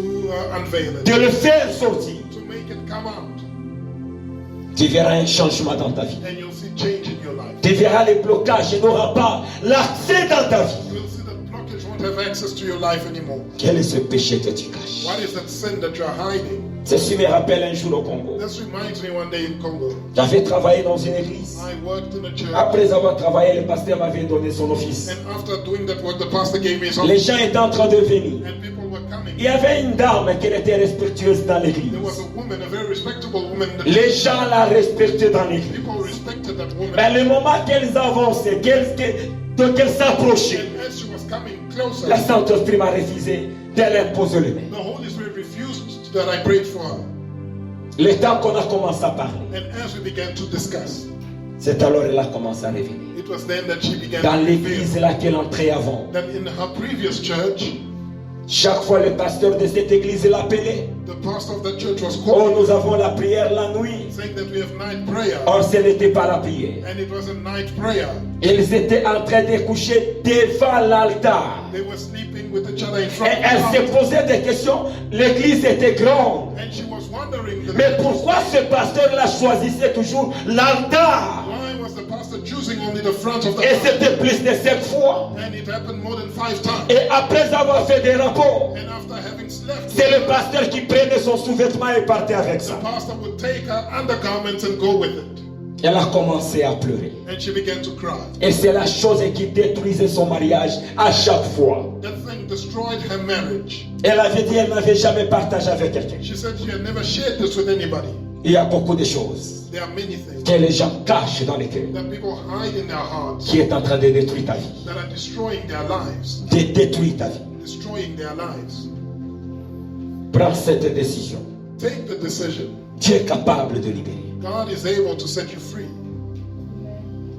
unveil it, de le faire sortir. to make it come out, Tu verras un changement dans ta vie. and you'll see change in your life. Tu verras les blocages et n'auras pas l'accès dans ta vie. You'll see that blockage won't have access to your life anymore. Quel est ce péché que tu caches? What is that sin that you're hiding? Ceci me rappelle un jour au Congo. This reminds me one day in Congo. J'avais travaillé dans une église. I worked in a church, Après avoir travaillé, le pasteur m'avait donné son office. and after doing that work, the pastor gave me Les something, gens étaient en train de venir. and people were coming. Il y avait une dame qui était respectueuse dans l'église. There was a woman, a very respectable woman. In the Les church. gens la respectaient dans l'église. People respected that woman. Mais le moment qu'elles avançaient, qu'elles s'approchaient, And as she was coming closer, la Saint-Esprit m'a refusé de l'imposer les mains. the Holy Spirit refused that I prayed for her. Le temps qu'on a commencé à parler, And as we began to discuss, c'est alors qu'elle a commencé à revenir. it was then that she began Dans to l'église reveal là qu'elle entrait avant, that in her previous church, chaque fois le pasteur de cette église l'appelait. the pastor of that church was Oh, called, nous avons la prière la nuit. saying that we have night prayer. Or, ce n'était pas la prière. And it was a night prayer. Ils étaient en train de coucher devant l'altar. They were sleeping with each other in front Et of elle the se altar. posait des questions. L'église était grande. And she was wondering, Mais pourquoi ce pasteur-là choisissait toujours l'altar? why was the pastor choosing only the front of the Et altar? c'était plus de 7 fois. And it happened more than 5 times. Et après avoir fait des rapports, And after having slept, c'est le pasteur qui prenait son sous-vêtement et partait avec the ça. pastor would take her undergarments and go with it. Elle a commencé à pleurer. And she began to cry. Et c'est la chose qui détruisait son mariage à chaque fois. That thing destroyed her marriage. Elle avait dit qu'elle n'avait jamais partagé avec quelqu'un. She said she had never shared this with anybody. Il y a beaucoup de choses There are many things que les gens cachent dans les cœurs that people hide in their hearts qui est en train de détruire ta vie. that are destroying their lives. De détruire ta vie. Destroying their lives. Prends cette décision. Take the decision. Dieu est capable de libérer. God is able to set you free.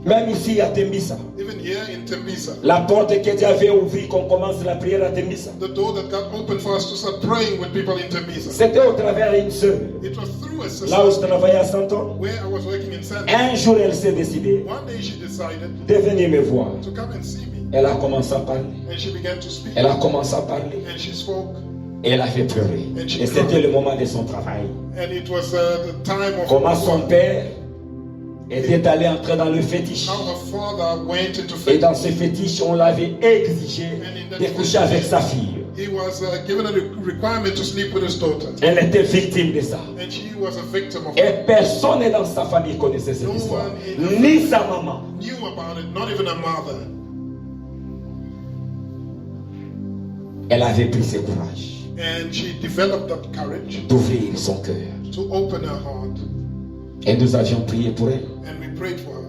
Même ici à Tembisa, Even here in Tembisa, la porte que Dieu avait ouverte qu'on commence la prière à Tembisa, the door that God opened for us to start praying with people in Tembisa. c'était au travers d'une sœur. It was through a Là où je sister travaillais à Santon, where I was working in San. un jour elle s'est décidée One day she decided de venir me voir. to come and see me. Elle a commencé à parler. And she began to speak. Elle a commencé à parler. And she spoke. Et elle avait pleuré. Et c'était le moment de son travail. And it was the time of Comment son père était allé entrer dans le fétiche. how her father went into Et faith. dans ce fétiche, on l'avait exigé de coucher avec sa fille. He was given a requirement to sleep with his daughter. Elle était victime de ça. And she was a victim of Et it. personne dans sa famille connaissait cette histoire. Ni sa maman. Knew about it, not even her mother. Elle avait pris ce courage And she developed that courage d'ouvrir son cœur. to open her heart. Et nous avions prié pour elle. And we prayed for her.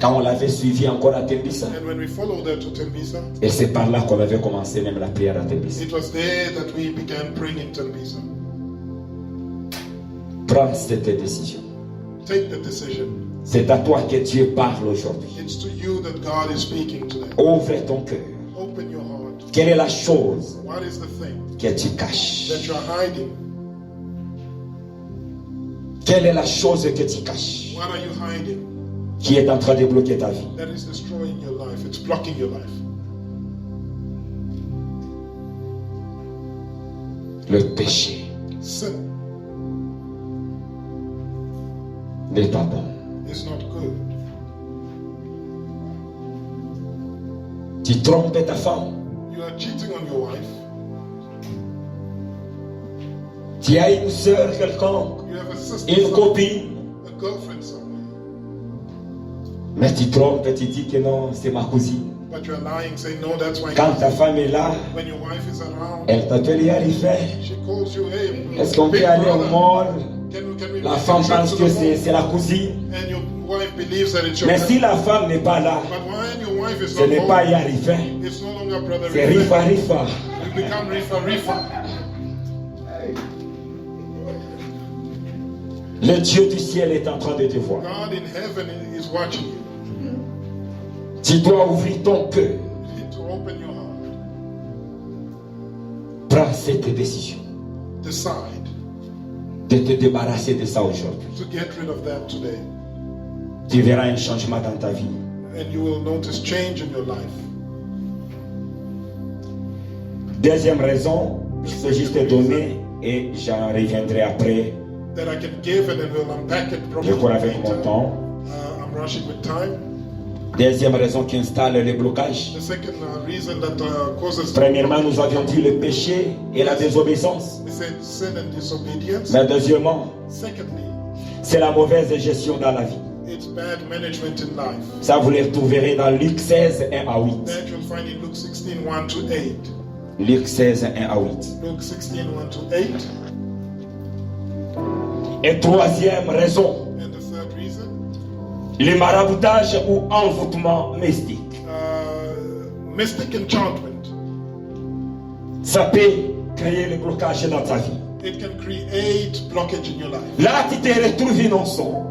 Quand on l'avait suivie encore à Tembisa, And when we followed her to Tembisa, et c'est par là qu'on avait commencé même la prière à Tembisa. it was there that we began praying in Tembisa. Prends cette décision. Take the decision. C'est à toi que Dieu parle aujourd'hui. It's to you that God is speaking today. Ouvre ton cœur. Open your heart. Quelle est la chose What is the thing que tu caches? that you're hiding? Quelle est la chose que tu caches What are you hiding qui est en train de bloquer ta vie? that is destroying your life? It's blocking your life. Le péché Sin n'est pas bon. is not good. Tu trompes ta femme. You are cheating on your wife. Tu as une soeur quelconque, You have a sister, une copine. a girlfriend somewhere. Mais tu trompes et tu dis que non, c'est ma cousine. But you're lying, saying, no, that's my Quand ta femme est là, When your wife is around, elle t'appelle et arrive. she calls you, hey, Est-ce qu'on big peut aller au brother, mall? can we La make femme a trip pense to que the mall? c'est la cousine. And your wife believes that it's your Mais brother. si la femme n'est pas là, But when your wife is ce not n'est pas home, y arriver. it's no longer brother C'est Rifa. rifa rifa. You become Rifa. Le Dieu du ciel est en train de te voir. God in heaven is watching you. Tu dois ouvrir ton cœur. You need to open your heart. Prends cette décision Decide de te débarrasser de ça aujourd'hui. to get rid of that today. Tu verras un changement dans ta vie. And you will notice change in your life. Deuxième raison, je peux juste te donner et j'en reviendrai après. That I can give and then we'll unpack it Je cours properly avec mon later. temps. I'm rushing with time. Deuxième raison qui installe le blocage. The second reason that causes Premièrement, nous avions dit le péché et la désobéissance. we said sin and disobedience. Mais deuxièmement, Secondly, c'est la mauvaise gestion dans la vie. it's bad management in life. Ça, vous le retrouverez dans Luc 16, 1 à 8. That you'll find in Luke 16, 1 to 8. Luc 16, 1 à 8. Luke 16, 1 to 8. Et troisième raison, And the third reason, le maraboutage ou envoûtement mystique. mystic enchantment. Ça peut créer le blocage dans ta vie. It can create blockage in your life. Là, tu te retrouves innocent.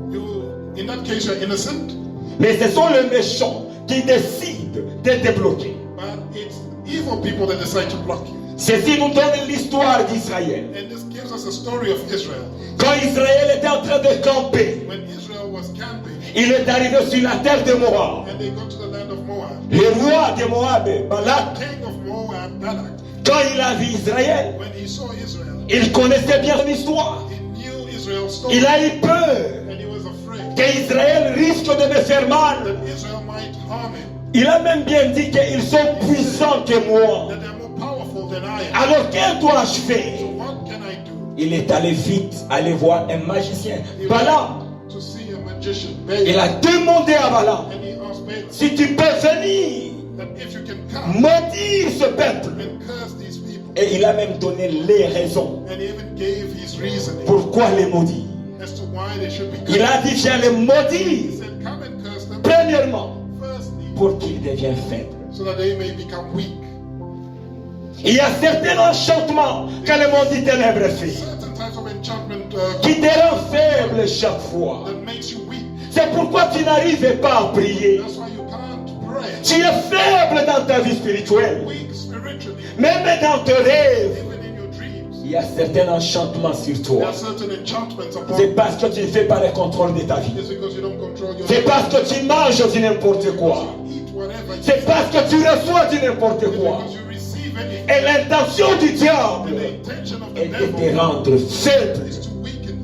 In that case, you're innocent, Mais ce sont les méchants qui décident de te bloquer. but it's evil people that decide to block you. Ceci nous donne l'histoire d'Israël. And this gives us a story of Israel. Quand Israël était en train de camper, When Israel was camping il est arrivé sur la terre de Moab. and they got to the land of Moab, Le roi de Moab, Balak, king of Moab, Balak, quand il a vu Israël, when he saw Israel, il connaissait bien son histoire. he knew Israel's story Il a eu peur and he was afraid qu'Israël risque de me faire mal. that Israel might harm him, Il a même bien dit qu'ils sont puissants que moi. that they're more powerful than I am. Alors qu'est-ce que dois-je faire? So what can I do? Il est allé vite aller voir un magicien. He Balaam, went to see a magician, il Balaam, a demandé à Balaam, and he asked Balaam si tu peux venir that if you can come maudire ce peuple. and curse these people. Et il a même donné les raisons. And he even gave his reasoning Pourquoi les maudire? as to why they should be Il a cursed. dit, viens les He maudire. said, come and curse them, Premièrement, firstly, pour qu'ils deviennent faibles. so that they may become weak. Il y a certains enchantements que le monde des ténèbres fait, Certain types of enchantment qui te rend faible chaque fois. that makes you weak. C'est pourquoi tu n'arrives pas à prier. That's why you can't pray. Tu es faible dans ta vie spirituelle. Weak spiritually, Même dans tes rêves, even in your dreams. il y a certains enchantements sur There toi. are certain enchantments upon C'est you. parce que tu ne fais pas le contrôle de ta vie. It's because you don't control your C'est parce que tu manges du n'importe quoi. eat whatever you C'est parce que tu reçois du n'importe It's quoi. because you receive anything. Et l'intention du And diable the intention of the est de te devil rendre faible. is to weaken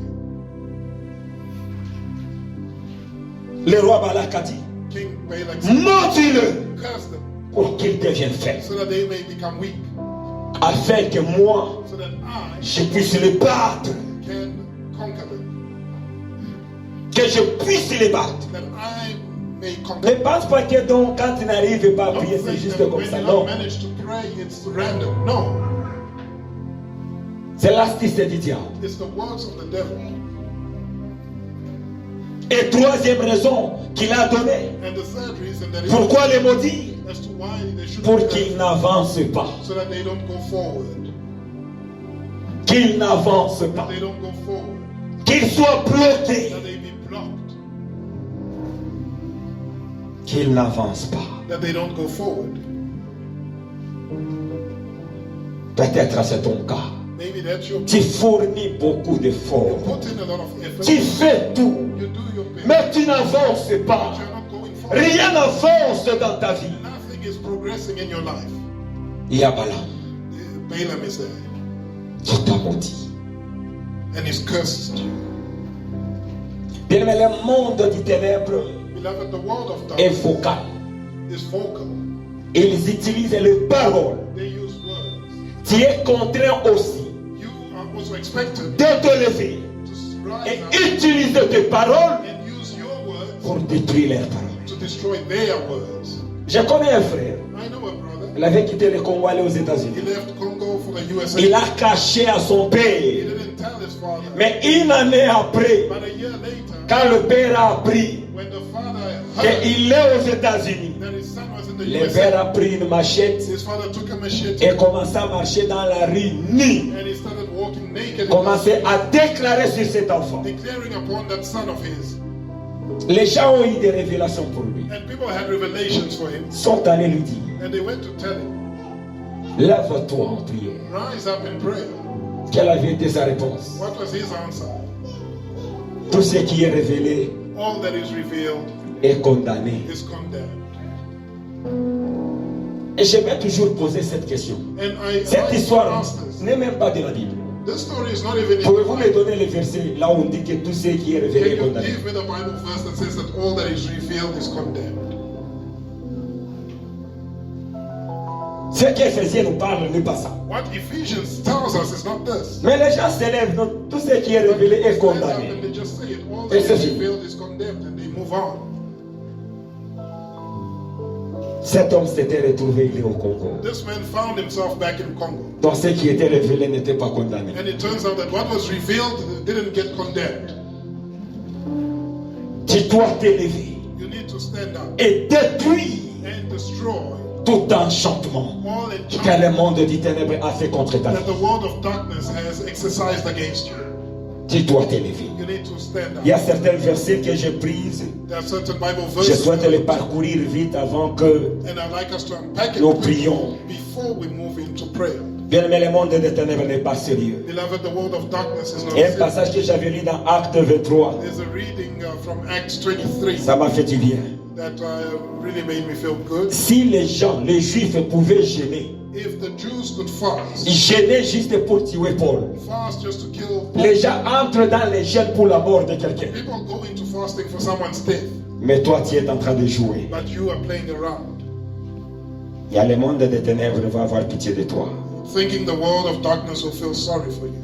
you. Le roi Balak a dit, King Balak said, maudis-le curse them pour qu'il devienne faible. so that they may become weak. Afin que moi, So that I je puisse les battre. can conquer them. Que je puisse les battre. That I may Ne conquer them. pense pas que donc quand tu n'arrives pas à Don't prier, c'est think juste that comme when ça. you Non. don't manage to pray, it's random. No. C'est l'astuce du diable. It's the words of the devil. Et troisième raison qu'il a donnée. And the third reason that Pourquoi les maudire? as to why they should Pour be qu'ils cursed, n'avancent pas. so that they don't go forward. Qu'ils n'avancent pas. That they don't go forward. Qu'ils soient bloqués. That they be blocked. qu'ils n'avancent pas. that they don't go forward. Peut-être c'est ton cas. Maybe that's your Tu fournis beaucoup d'efforts. put in a lot of effort. Tu fais tout. You do your best. Mais tu n'avances pas. But you're not going forward. Rien n'avance dans ta vie. Nothing is progressing in your life. Il y a Balaam Balaam is there. qui t'a maudit. And he's cursed you. Bien aimé, le monde du ténèbre Beloved, the world of est darkness vocal. is vocal. Ils utilisent les paroles. They use words. Tu es contraint aussi You are also expected de te lever to rise et up utiliser tes paroles and use your words pour détruire leurs paroles. to destroy their words. Je connais un frère. I know a brother. Il avait quitté le Congo, allé aux He États-Unis. left Congo for the USA. Il a caché à son He père. didn't tell his father. Mais une année après, But a year later, quand le père a appris when the father heard qu'il est aux États-Unis, that his son was in the le père USA, a pris une machette his father took a machete et commençait à marcher dans la rue nu. and he started walking naked, Commençait à déclarer sur cet enfant. declaring upon that son of his. Les gens ont eu des révélations pour lui. And people had revelations for him. Ils sont allés lui dire, And they went to tell him, lève-toi en prière. rise up in prayer. Quelle avait été sa réponse? What was his answer? Tout ce qui est révélé All that is revealed est condamné. is condemned. Et j'aimerais toujours poser cette question. And I Cette like to histoire ask this. n'est même pas de la Bible. This story is not even in the Pouvez-vous me Bible. donner le verset là où on dit que tout ce qui est révélé est Can you condamné? give me the Bible verse that says that all that is revealed is condemned? Ce qu'Éphésiens nous parle n'est pas ça. What Ephesians tells us is not this. Mais les gens s'élèvent, non, tout ce qui est révélé est They stand up condamné. and they just say it. All Et that c'est is fini. revealed is condemned, and they move on. Cet homme s'était retrouvé, il est au Congo. This man found himself back in Congo. Donc ce qui était révélé n'était pas condamné. And it turns out that what was revealed didn't get condemned. Tu dois t'élever You need to stand up et détruire and destroy tout enchantement all que enchantment le monde du ténèbre a fait contre ta that vie. the world of darkness has exercised against you. Tu dois t'élever. You need to stand Il y a up. certains versets que j'ai pris. There are certain Bible Je verses, souhaite les parcourir vite avant que and I'd like us to unpack it nous quickly prions. before we move into prayer. Bien aimé, le monde des ténèbres n'est pas sérieux. Beloved, the world of darkness is not Il y a un serious. passage que j'avais lu dans Acte 23. There's a reading from Acts 23 Ça m'a fait du bien. that really made me feel good. Si les gens, les Juifs pouvaient gêner, If the Jews could fast, gêner juste pour tuer Paul. fast just to kill Les gens entrent dans les gènes pour la mort de quelqu'un. people go into fasting for someone's death, Mais toi, tu es en train de jouer. but you are playing around, Il y a le monde des ténèbres qui va avoir pitié de toi. thinking the world of darkness will feel sorry for you.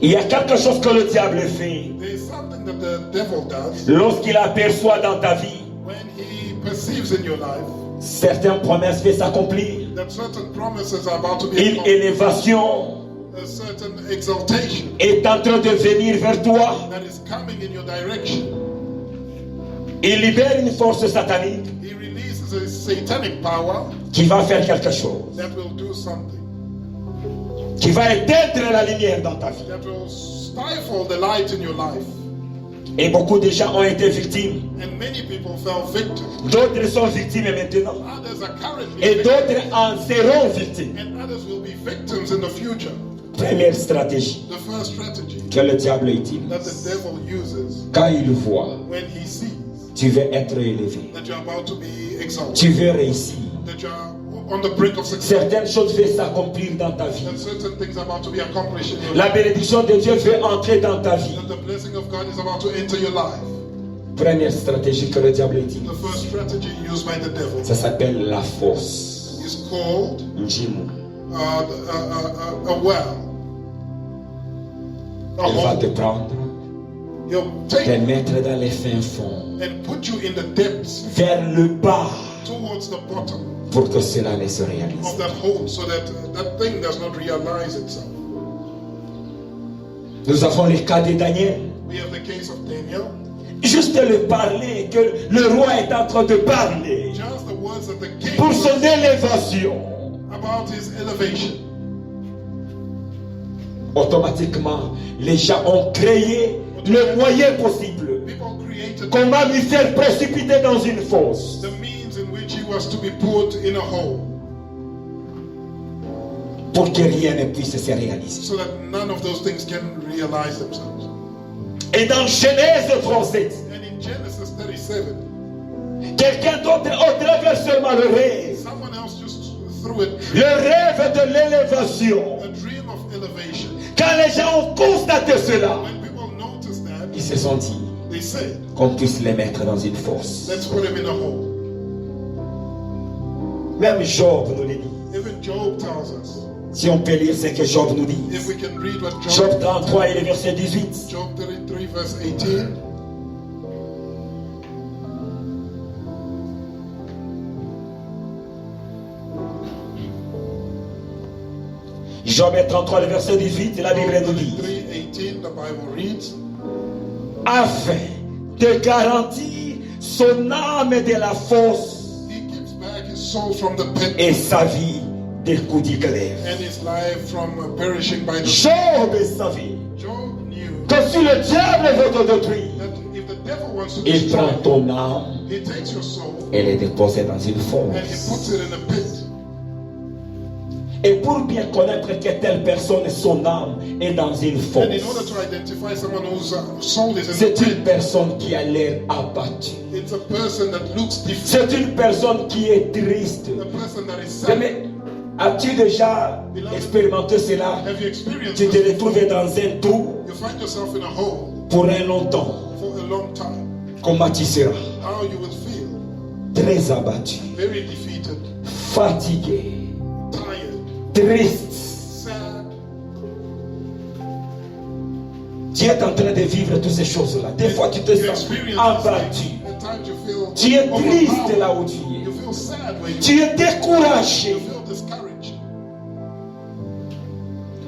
Il y a quelque chose que le diable fait There's something that the devil does lorsqu'il aperçoit dans ta vie when he perceives in your life certaines promesses qui s'accomplissent, that certain promises are about to be une accomplished. élévation A certain exaltation est en train de venir vers toi. that is coming in your direction. Il libère une force satanique He releases a satanic power qui va faire quelque chose, that will do something, qui va éteindre la lumière dans ta vie. that will stifle the light in your life. Et beaucoup de gens ont été victimes. And many people fell victim. D'autres sont victimes maintenant. Others are currently Et victims, d'autres en seront victimes. and others will be victims in the future. Première stratégie The first strategy que le diable utilise. that the devil uses Quand il voit, when he sees tu veux être élevé. that you're about to be exalted, Tu veux réussir. that you're on the brink of success, Certaines choses vont s'accomplir dans ta vie. that certain things are about to be accomplished in your La life, bénédiction de Dieu veut entrer dans ta vie. that the blessing of God is about to enter your life. Première stratégie que le diable utilise, The first strategy used by the devil ça s'appelle la force. is called Njimu. a well. A Il va te hole. prendre, He'll te take mettre dans les fins fonds, and put you in the depths vers le bas, towards the bottom pour que cela ne se réalise. of that hole so that that thing does not realize itself. Nous avons le cas de Daniel. We have the case of Daniel. Juste le parler, que le roi est en train de parler Just the words that the king pour son élévation. about his elevation. Automatiquement, les gens ont créé le moyen possible People created created Comment lui faire précipiter dans une fosse. the means in which he was to be put in a hole, Pour que rien ne puisse se réaliser. so that none of those things can realize themselves. Et dans Genèse 37, And in Genesis 37, quelqu'un d'autre au travers seulement le rêve. someone else just threw it, Le rêve de l'élévation. a dream of elevation. Quand les gens ont constaté cela, When people noticed that, ils se sont dit they said, qu'on puisse les mettre dans une fosse. let's put him in a hole. Même Job nous le dit. Even Job tells us, Si on peut lire ce que Job nous dit. if we can read what Job 33 et le verset 18. Job 33 verse 18, Job 33 le verset 18, la Bible nous dit. 33:18, the Bible reads, Afin de garantir son âme de la fosse he keeps back his soul from the pit et sa vie des coups du glaive. and his life from perishing by the Job savait Job knew que si le diable veut te détruire, that if the devil wants to il destroy prend you, ton âme he takes your soul et les dépose dans une and he fosse. puts it in a pit. Et pour bien connaître que telle personne, son âme est dans une And in order fosse, to identify someone whose soul is in the c'est une pit, personne qui a l'air abattue. it's a person that looks different, C'est une personne qui est triste. a person that is sad. Mais as-tu déjà expérimenté cela? Have you experienced Tu te this? retrouves dans un trou You find yourself in a hole pour un long temps. for a long time. Comment tu seras? How you will feel? Très abattu, Very defeated, fatigué, tired, triste. sad. Tu es en train de vivre toutes ces choses-là. Des fois, tu te You sens experience abattu. this. At times you feel Tu es triste overpowered. là où tu You es. feel sad where you Tu es découragé. You feel discouraged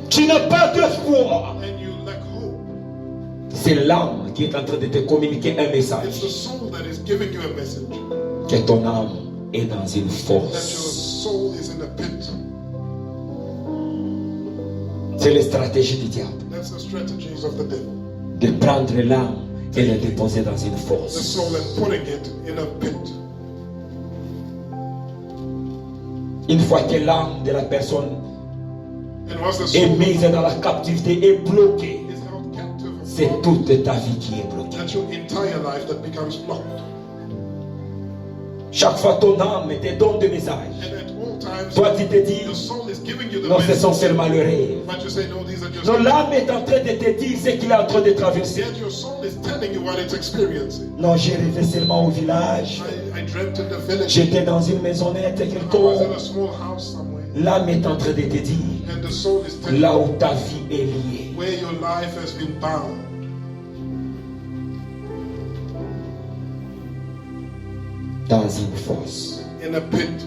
Tu n'as pas d'espoir. and you lack hope. C'est l'âme qui est en train de te communiquer un message. It's the soul that is giving you a message Que ton âme est dans une that your force. soul is in a pit. C'est la stratégie du diable. That's the strategies of the devil. De prendre l'âme et la déposer dans une The force. soul and putting it in a pit. Une fois que l'âme de la personne And once the est soul mise dans la captivité, est bloquée, is held captive of c'est God, toute ta vie qui est bloquée. that's your entire life that becomes blocked. Chaque fois ton âme te donne des messages. And at all times, Toi tu te dis, your soul is giving you the non, ce sont message. seulement le rêve. But you say, no, these are just. Non, l'âme est en train de te dire ce qu'il est en train de traverser. Yet your soul is telling you what it's experiencing. Non, j'ai rêvé seulement au village. I dreamt in the village. J'étais dans une maisonnette I was in quelconque. a small house somewhere. L'âme est en train de te dire, And the soul is telling là you où ta vie est liée. where your life has been bound. Dans une fosse. In a pit.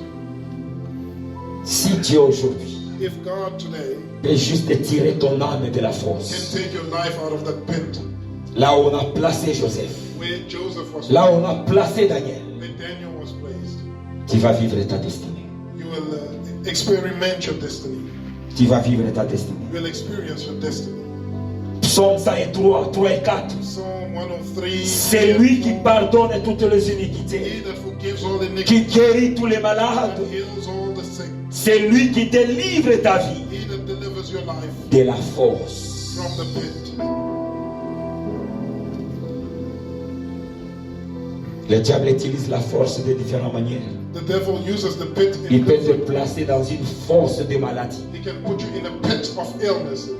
Si Dieu aujourd'hui If God today peut juste tirer ton âme de la can fosse, take your life out of that pit, là où on a placé Joseph, where Joseph was, là où on a placé Daniel, where Daniel was placed, tu vas vivre ta destinée. you will experiment your destiny. Tu vas vivre ta destinée. You will experience your destiny. Psaume 103, 3 et 4. Psalm 103. C'est lui qui pardonne toutes les iniquités, He that forgives all qui iniquity guérit tous les and malades. heals all the sick. C'est lui qui délivre ta vie He that delivers your life de la force. from the pit. Le diable utilise la force de différentes manières. The devil uses the pit. Il peut te placer dans une force de maladie. He can put you in a pit of illnesses.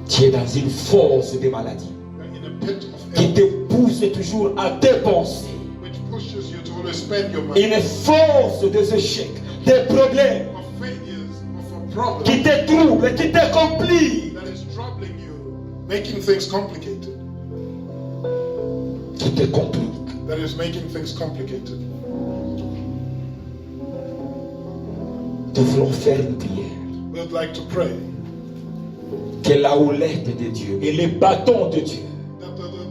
Tu es dans une force de maladie You're in a pit of qui illness, te pousse toujours à dépenser. which pushes you to always spend your money. Une force des échecs, des problèmes Of failures, of a problem qui te troublent, qui te compliquent, that is troubling you, making things complicated. qui te compliquent. That is making things complicated. Nous voulons faire une prière. We would like to pray Que la houlette de Dieu et les bâtons de Dieu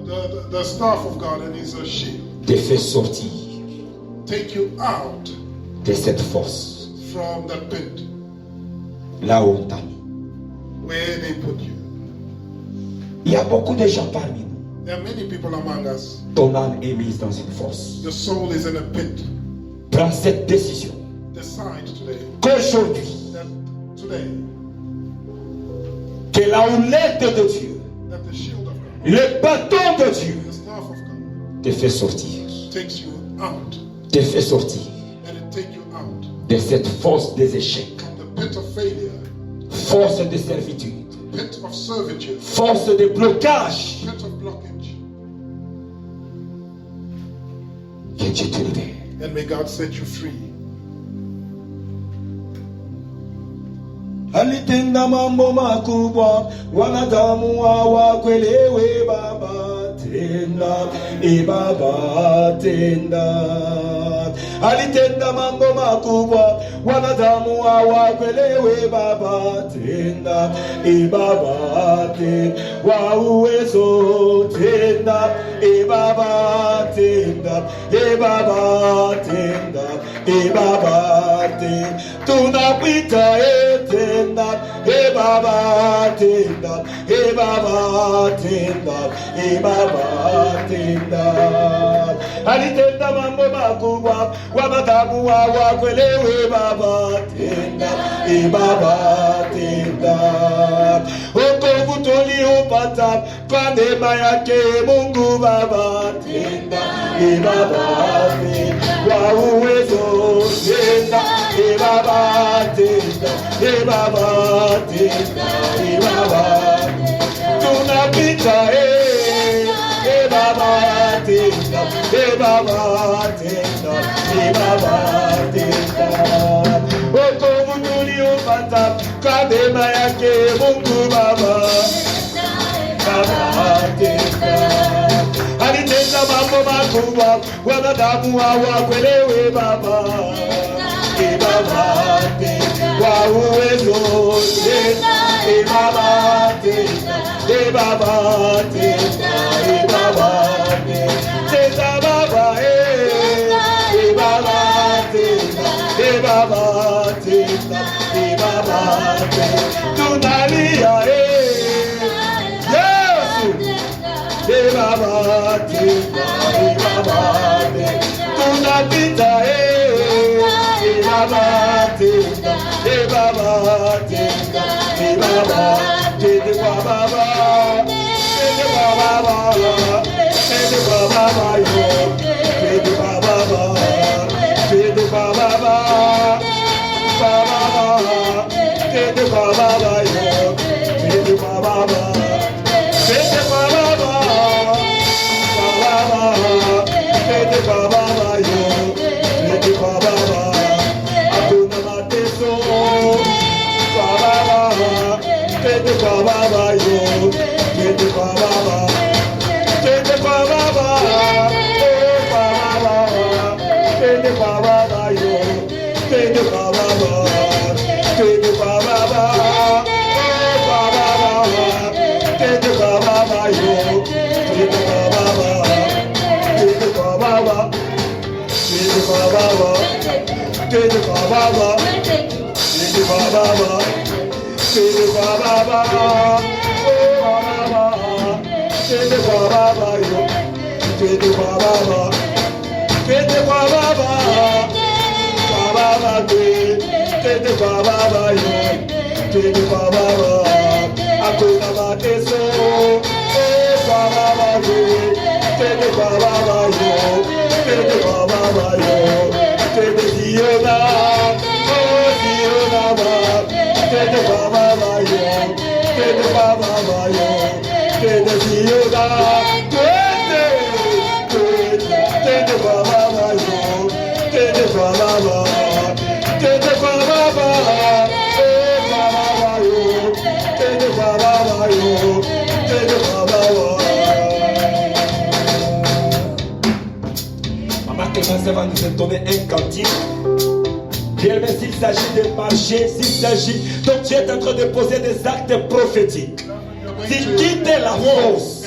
that the staff of God and His shield te fait sortir take you out de cette force. from that pit Là où on t'a mis. where they put you. Il y a beaucoup de gens parmi nous. There are many people among us. Ton âme est mise dans une fosse. Your soul is in a pit. Prends cette décision Decide today qu'aujourd'hui, that today que la houlette de Dieu, that the shield of God, le bâton de Dieu, the staff of God, te fait sortir. takes you out. Te fait sortir Let it take you out de cette fosse des échecs, from the pit of failure, force de servitude, pit of servitude, force de blocage. pit of blockage. Que Dieu te libère. And may God set you free. Alitenda mambo makubwa, wanadamu hawakuelewe. Baba tenda, Baba tenda. Alitenda mambo makubwa, wanadamu hawakuelewe. Baba tenda, Baba tenda. Wa uwezo tenda, Baba tenda, Baba tenda, Baba tenda. Tunakuita tenda, Baba tenda, Baba tenda, Baba tenda. Alitenda mambo makubwa, wanadamu hawakuelewe. Baba tenda, Baba tenda. Wokovu tuliopata kwa neema yake Mungu. Baba tenda, Baba tenda. Wa uwezo tenda, Baba tenda, Baba tenda, Baba tenda. Tunapita Baba tenda, Baba tenda, Baba tenda. Wokovu tuliopata kwa neema yake Mungu. Baba tenda. Alitenda mambo makubwa, wanadamu hawakuelewe. Baba Baba tenda. Wa uwezo tenda, Baba tenda, Baba tenda, Baba tenda. Tenda Baba Baba tenda, Baba tenda, Baba tenda. Tunalia Yesu, Baba tenda, Baba tenda. Tunapita Baba tenda, Baba tenda, Baba tenda. Kwa Baba, tenda kwa Baba, tenda kwa Baba yo, tenda kwa Baba, tenda kwa Baba, kwa Baba, tenda kwa Baba yo, tenda kwa Baba, tenda kwa Baba, kwa Baba, tenda kwa Baba yo, tenda kwa Baba. Hakuna mateso kwa Baba, tende kwa Baba yo, tende kwa Baba, tende kwa Baba, kwa Baba, tende kwa Baba yo, tende kwa Baba, tende kwa Baba, kwa Baba, tende kwa Baba yo, tende kwa Baba, tende kwa Baba, tende kwa Baba, tende kwa Baba, tende kwa Baba. Tende kwa Baba, oh Baba, tende kwa Baba yo, tende kwa Baba, tende kwa Baba, kwa Baba tende kwa Baba yo, tende kwa Baba. Hakuna mateso, oh kwa Baba tende kwa Baba yo, tende kwa Baba yo, tende Ziona, oh Ziona Baba. Tende kwa Baba yo, tende kwa Baba yo, tende Ziona, tende kwa Baba yo, tende kwa Baba, tende kwa Baba, kwa Baba yo, tende kwa Baba yo, tende kwa Baba. Maman Clémence va nous entonner un cantique. Bien, mais s'il s'agit de marcher, s'il s'agit, donc tu es en train de poser des actes prophétiques. Tu quittes la fosse.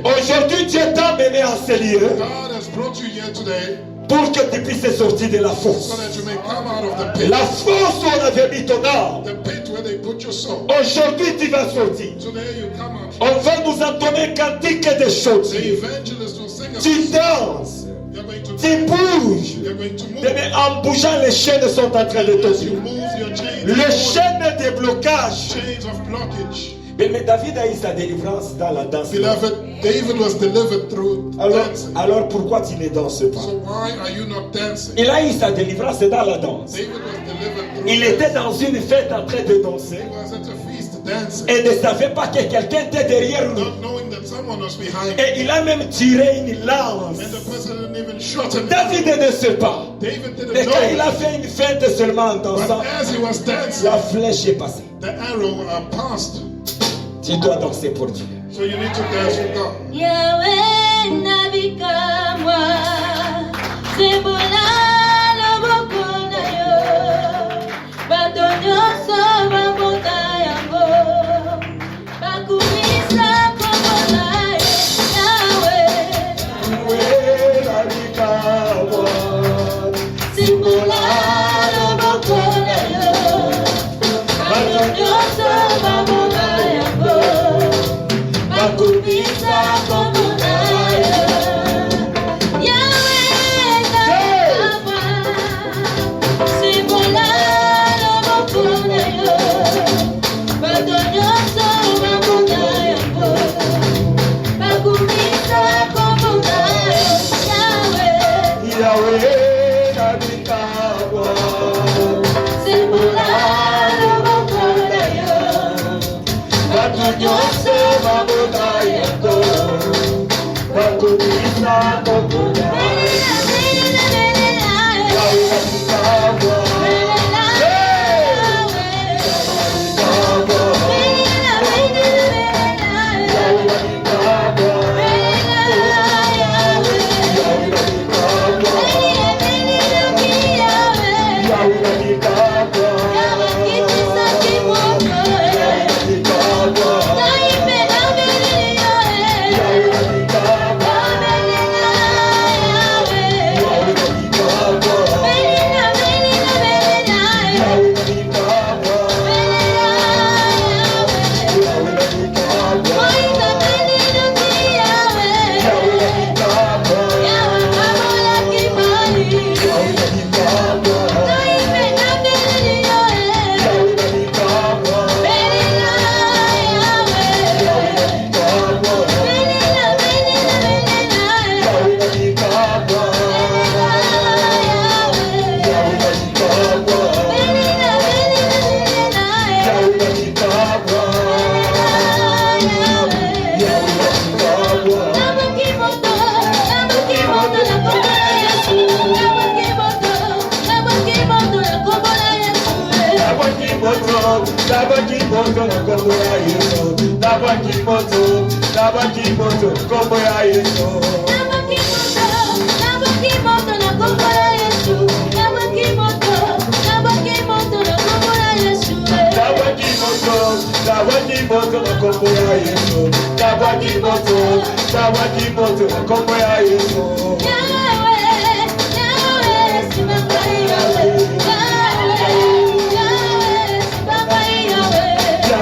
Aujourd'hui, Dieu t'a mené en ce lieu. God has brought you here today pour que tu puisses sortir de la fosse. so that you may come out of the pit. La fosse où on avait mis ton âme. The pit where they put your soul. Aujourd'hui, tu vas sortir. Today you come out. On va nous entonner un cantique de The choses. evangelist will sing a Tu song. danses, You're going to tu bouges. You're going to move. Mais en bougeant, les chaînes sont en train de As you tomber. move your chains. Les chaînes de blocage. Chains of blockage. Mais David a eu sa délivrance dans la danse. Beloved, David was delivered through dancing. Alors pourquoi tu ne danses pas? So why are you not dancing? Il a eu sa délivrance dans la danse. David was delivered through Il était dans une fête en train de danser He was at a feast dancing. et ne savait pas que quelqu'un était derrière lui. Not knowing that someone was behind him. Et il a même tiré une lance. And the person didn't even shot him. David ne sait pas. David didn't Mais quand il know. a fait une fête seulement en dansant, But as he was dancing, la flèche est passée. the arrow passed. Tu dois danser pour Dieu. So you need to dance with God. Yahweh nabika mwa Sebola loboko na yo Bato nyonso bamota yango Bakumisa kombo na yo Yahweh Sebola loboko na yo Bato nyonso bamota yango Bakumisa kombo na yo Yahweh nabika mwa Sebola loboko na yo Bato nyonso bamota yango Bakumisa kombo na yo Yahweh Sebola loboko na yo Bato nyonso bamota yango Bakumisa kombo na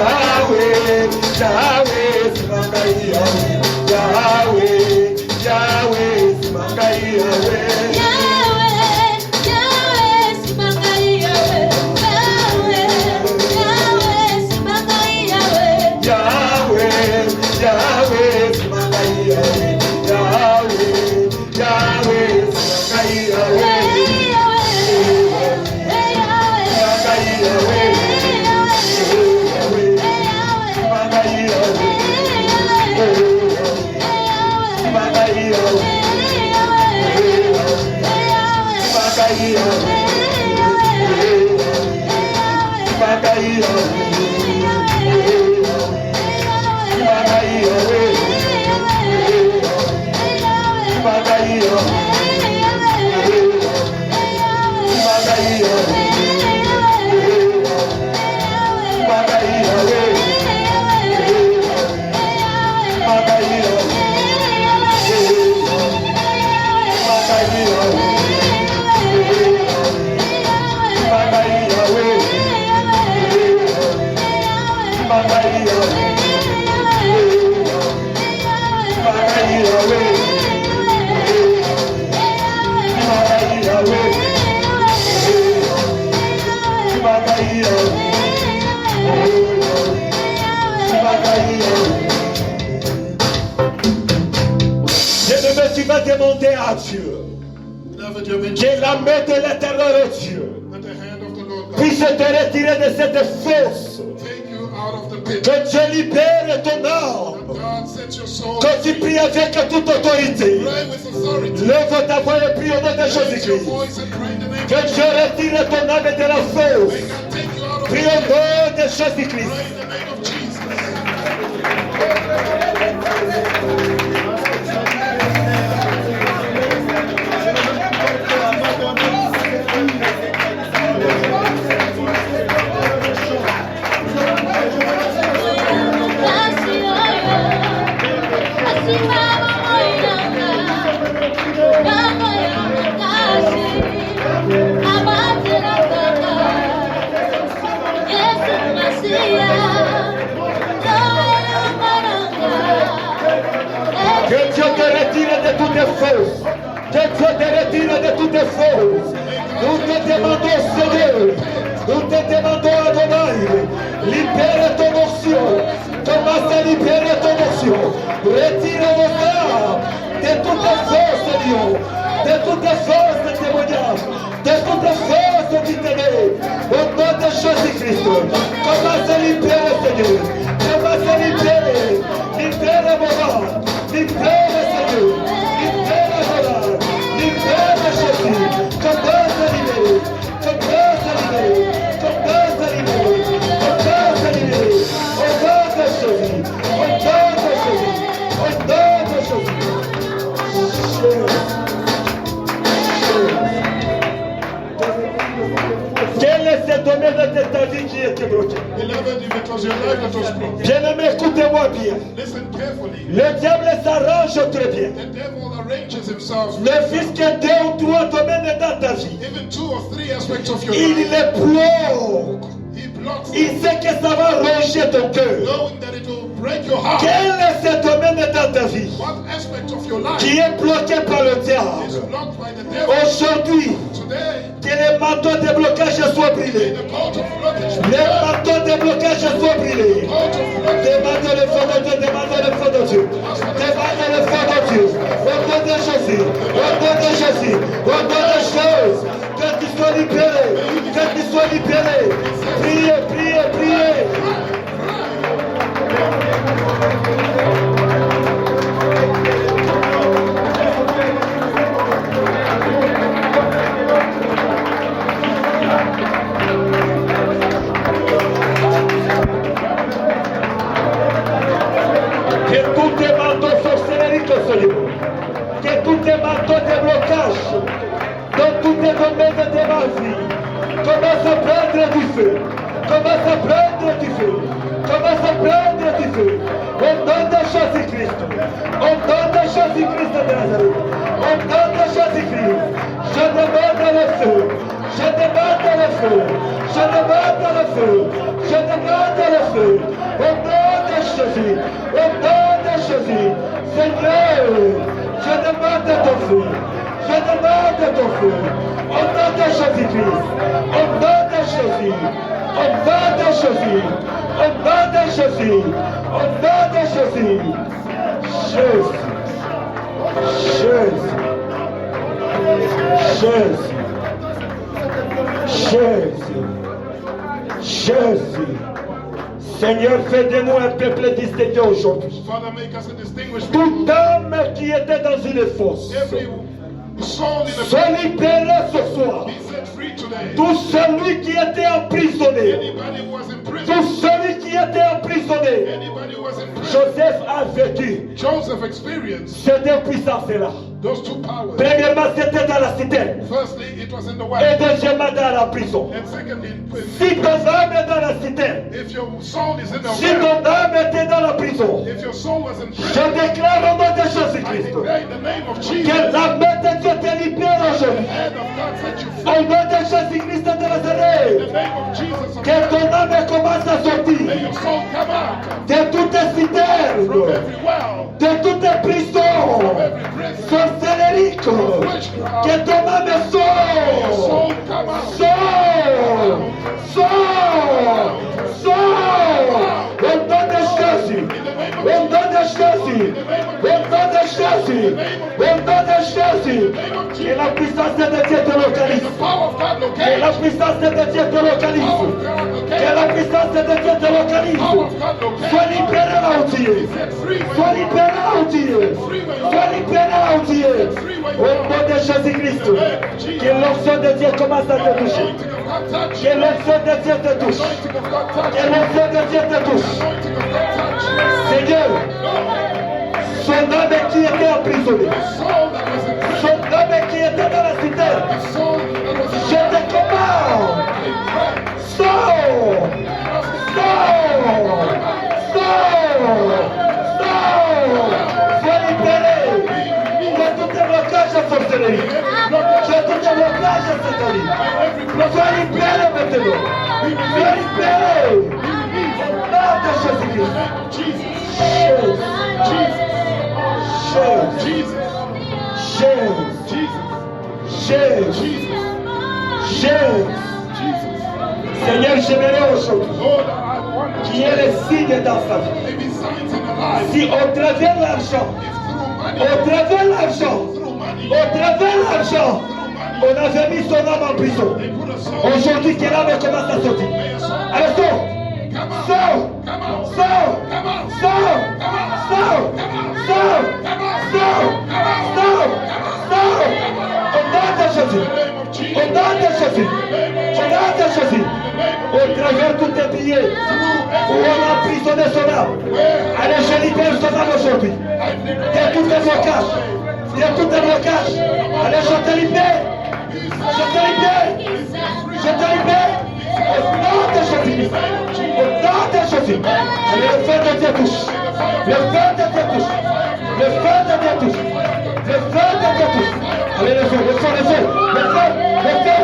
Yahweh, à Dieu. Whenever you mention Que la main de l'éternel Dieu that the hand of the Lord God puisse te retirer de cette force. take you out of the pit. Que Dieu libère ton That âme. God set your soul Que tu pries avec toute autorité. pray with authority. Lève ta voix et prie au nom de Raise your Jésus-Christ. voice and pray in the name Que of Dieu retire ton âme de la May force. God take you out of Prie the au pit. nom de Pray Jésus-Christ. in the name of Jesus. Que Dieu te retire de toutes tes forces. Que Dieu te retire de toutes tes forces. Nous te demandons, Seigneur. Nous te demandons, Adonai. Libère ton onction. Commence à libérer ton onction. Retire nos âmes de toutes tes forces, Dieu. De toutes tes forces de témoignage. De toutes tes forces d'intérêt. Au nom de Jésus-Christ. Commence à libérer, Seigneur. Commence à libérer. Libère mon âme. Libère, Seigneur. Libère mon âme. Libère Jésus. Commence à libérer. Commence à libérer. Commence à libérer. Commence à libérer. Au nom de Jésus. Au nom de Jésus. Au nom de Jésus. Quel est ce domaine de ta vie qui était bloqué? Beloved, if it was your life that was broken, Bien-aimé, écoutez-moi bien. listen carefully. Le diable s'arrange très bien. The devil arranges himself. Le fils qui a 2 ou 3 domaines dans ta vie, Even 2 or 3 aspects of your il life, les bloque. he blocks Il them, sait que ça va ronger ton cœur. knowing that it will break your heart. Quel est ce domaine dans ta vie What aspect of your life qui est bloqué par le is diable? blocked by the devil? Aujourd'hui, Today, que les manteaux de blocage soient brûlés. the court of blockage, Les manteaux de blocage soient brûlés. court of blockage, Demande le feu de Dieu, demande le feu de Dieu. Demande le feu de Dieu. Au nom de Jésus, au nom de Jésus, au nom de Jésus. Que tu sois libéré, que tu sois libéré. Priez, priez, priez. Que tous tes manteaux sorcellériques se libèrent. Que tous tes manteaux de blocage dans tous tes domaines de ma vie commence à prendre du feu. Commence à prendre du feu. Commence à prendre du feu. Au nom de Jésus-Christ. Au nom de Jésus-Christ de Nazareth. Au nom de Jésus-Christ. Je demande le feu. Je demande le feu. Je demande le feu. Je demande le feu. Au nom de Jésus. Au nom de Jésus. Seigneur, je demande ton feu. Je demande ton feu. Au nom de Jésus-Christ. Au nom de Jésus. Au nom de Jésus. Au nom de Jésus. Au nom de Jésus. Jésus. Jésus. Jésus. Jésus. Jésus. Seigneur, fais de nous un peuple distingué aujourd'hui. Father, make us a distinguished people. Toute âme qui était dans une fosse, Every soul in the sois libéré ce soir. be set free today. Tout celui qui était emprisonné, Anybody who was in tout prison, celui qui était emprisonné, anybody who was in prison, Joseph a vécu Joseph experienced ces deux puissances-là. those 2 powers. Premièrement, c'était dans la cité. Firstly, it was in the Et West. deuxièmement, dans la prison. And secondly, Si ton âme est dans la cité, if your soul is in the si West, ton âme était dans la prison, if your soul was in je prison, déclare au nom de I Jésus-Christ declare in the name of Jesus, que the la main de Dieu te libère aujourd'hui. hand of God set you Au free. nom de Jésus-Christ de In the Nazareth, name of Jesus of que Nazareth, ton âme commence à may sortir your soul come out de toutes tes from citernes, every well, de toutes tes prisons from every prison, sorcellériques. Que ton âme your sort, soul come out. sort, sort, sort. Au nom de Jésus, In the name of au nom de Jésus, au nom de Jésus, au nom de Jésus, que la puissance de Dieu te localise. The power of God Que la locate. puissance de Dieu te localise. Power of God Que la locate. puissance de Dieu te localise. Power of God locate. Sois libéré là où tu es. Set free Sois where you libéré là où tu es. Sois libéré là où tu es. Au nom de Jésus-Christ. Que l'onction de Dieu commence à te toucher. Anointing of God touch. Que l'onction de Dieu te touche. Anointing of God touch. Que l'onction de Dieu te touche. Anointing of God touch. Seigneur, son âme qui était emprisonné, Soul that was in prison. son âme qui était dans la cité, The soul that was in je te commande, sors, sors, sors, sors, sois libéré de tout blocage à sorcellerie, de tout blocage à satanique. Sois libéré maintenant, sois libéré au nom de Jésus-Christ. Jesus. Chaise, Jesus. chaise, Jesus. chaise, Jesus. chaise. Jesus. Seigneur, j'aimerais aujourd'hui Lord, I want qu'il y ait les signes dans sa vie. maybe signs in the life. Si au travers de l'argent, If through money, au travers de l'argent, through money, au travers de l'argent, through money, on avait mis son âme en prison. they put a soul. Aujourd'hui, que l'âme commence à sortir. May a soul. Allez, sors, Come out. sors, Come out. sors, Come out. sors, sors, sors, sors, sors, sors. Au nom de Jésus. Au nom de Jésus. Au nom de Jésus. Au travers de tous tes billets où on a emprisonné son âme. Allez, je libère son âme aujourd'hui. De tous tes blocages. De tous tes blocages. Allez, je te libère. Je te libère. Je te libère. Au nom de Jésus. Au nom de Jésus. Allez, le feu de Dieu touche. Le feu de Dieu touche. Le feu de Dieu touche. Le feu de Dieu touche. Allez, le feu, le feu, le feu. Le feu, le feu.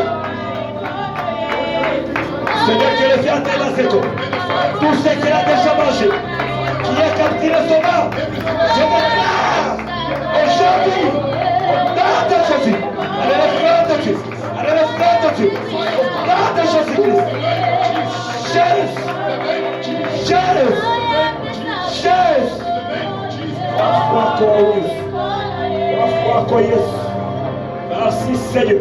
Seigneur, que le feu atteigne à ses corps. Tout ce qu'il a déjà mangé, qui a capturé son âme, je déclare aujourd'hui, au nom de Jésus. Allez, le feu de Dieu. Allez, le feu de Dieu. Au nom de Jésus-Christ. Chaise, chaise, chaise. Merci Seigneur.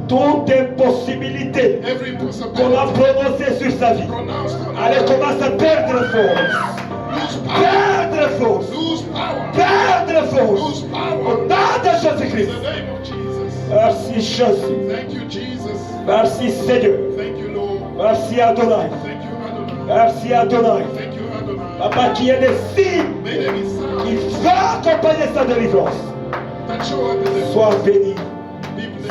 Toute impossibilité Every qu'on possibility a prononcée sur sa vie, pronounced on elle commence à perdre force. lose power. Perdre force. Lose power. Perdre force. Lose Au power. nom de In Jésus-Christ. the name of Jesus. Merci Jésus. Thank you, Jesus. Merci Seigneur. Thank you, Lord. Merci Adonai. Thank you, Adonai. Merci Adonai. Thank you, Adonai. Papa, qui est des signes May there be qui signs va accompagner sa délivrance. that show up in the Sois béni. people.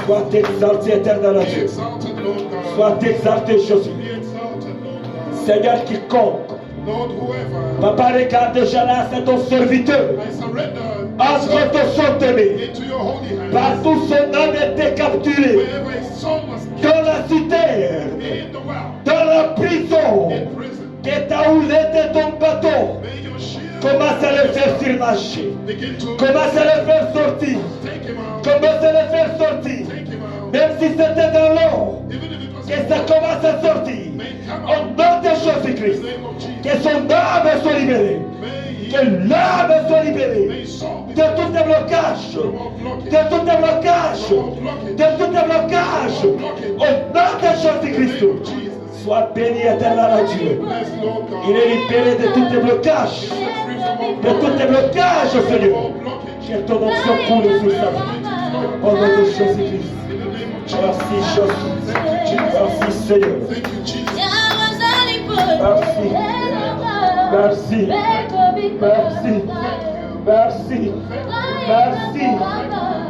Sois exalté éternel Be Dieu. exalted, Lord God. Sois exalté Jésus. Be exalted, Lord God. Seigneur quiconque. Lord, whoever Papa, regarde déjà là, c'est ton serviteur. I surrender Entre ton sang aimé. into your holy hands. Partout son âme était capturée. Wherever his soul was Dans la cité. in the world, Dans la prison. in prison, Que ta houlette et ton bâton. may your shield Commence à le faire surmarcher. begin to Commence à le faire sortir. take him out. Commence à le faire sortir. Take him out. Même si c'était dans l'eau. Even if it was Que ça commence à sortir. may come Au out. nom de In Jésus-Christ. the name of Jesus. Que son âme soit libérée. May Que l'âme soit libérée. may soul be De tous les blocages. De tous les blocages. De tous les blocages. Au nom de Jésus-Christ. Jesus. Sois béni éternel Dieu. Bless Lord God. Il est libéré de tous les blocages. Set free from all De tous les blocages, Seigneur. all blockage. Que ton onction coule sur sa vie. Au nom de Jésus-Christ. In the name of Jesus. Merci Jésus. Merci Seigneur. Thank you, Jesus. Merci. Merci. Merci. Merci.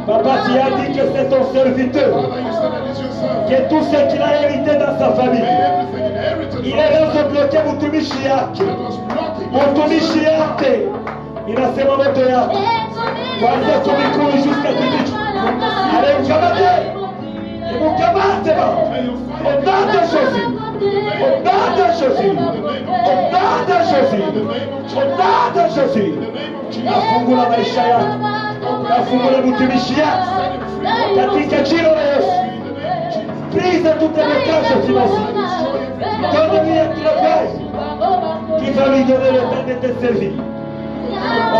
Papa, tu as dit que c'est ton serviteur. Father, you said that is your son. Que tout ce qu'il a hérité dans sa famille. May everything inherited Il from est his dans ce son bloqué Mutumishiake. that was blocking Mutumishiake. Inasema moto yako. Kuanzia kumikuu jusqu'à Kibiti. Allez, mkamate. Mkamate ba. Au nom de Jésus. Au nom de Jésus. Au nom de Jésus. Au nom de Jésus. Nafungula maisha yako. Nafungula mtumishi yako. Katika jina la Yesu. Brise toutes les blocages financiers. Donne-lui un travail qui va lui donner le temps de te servir.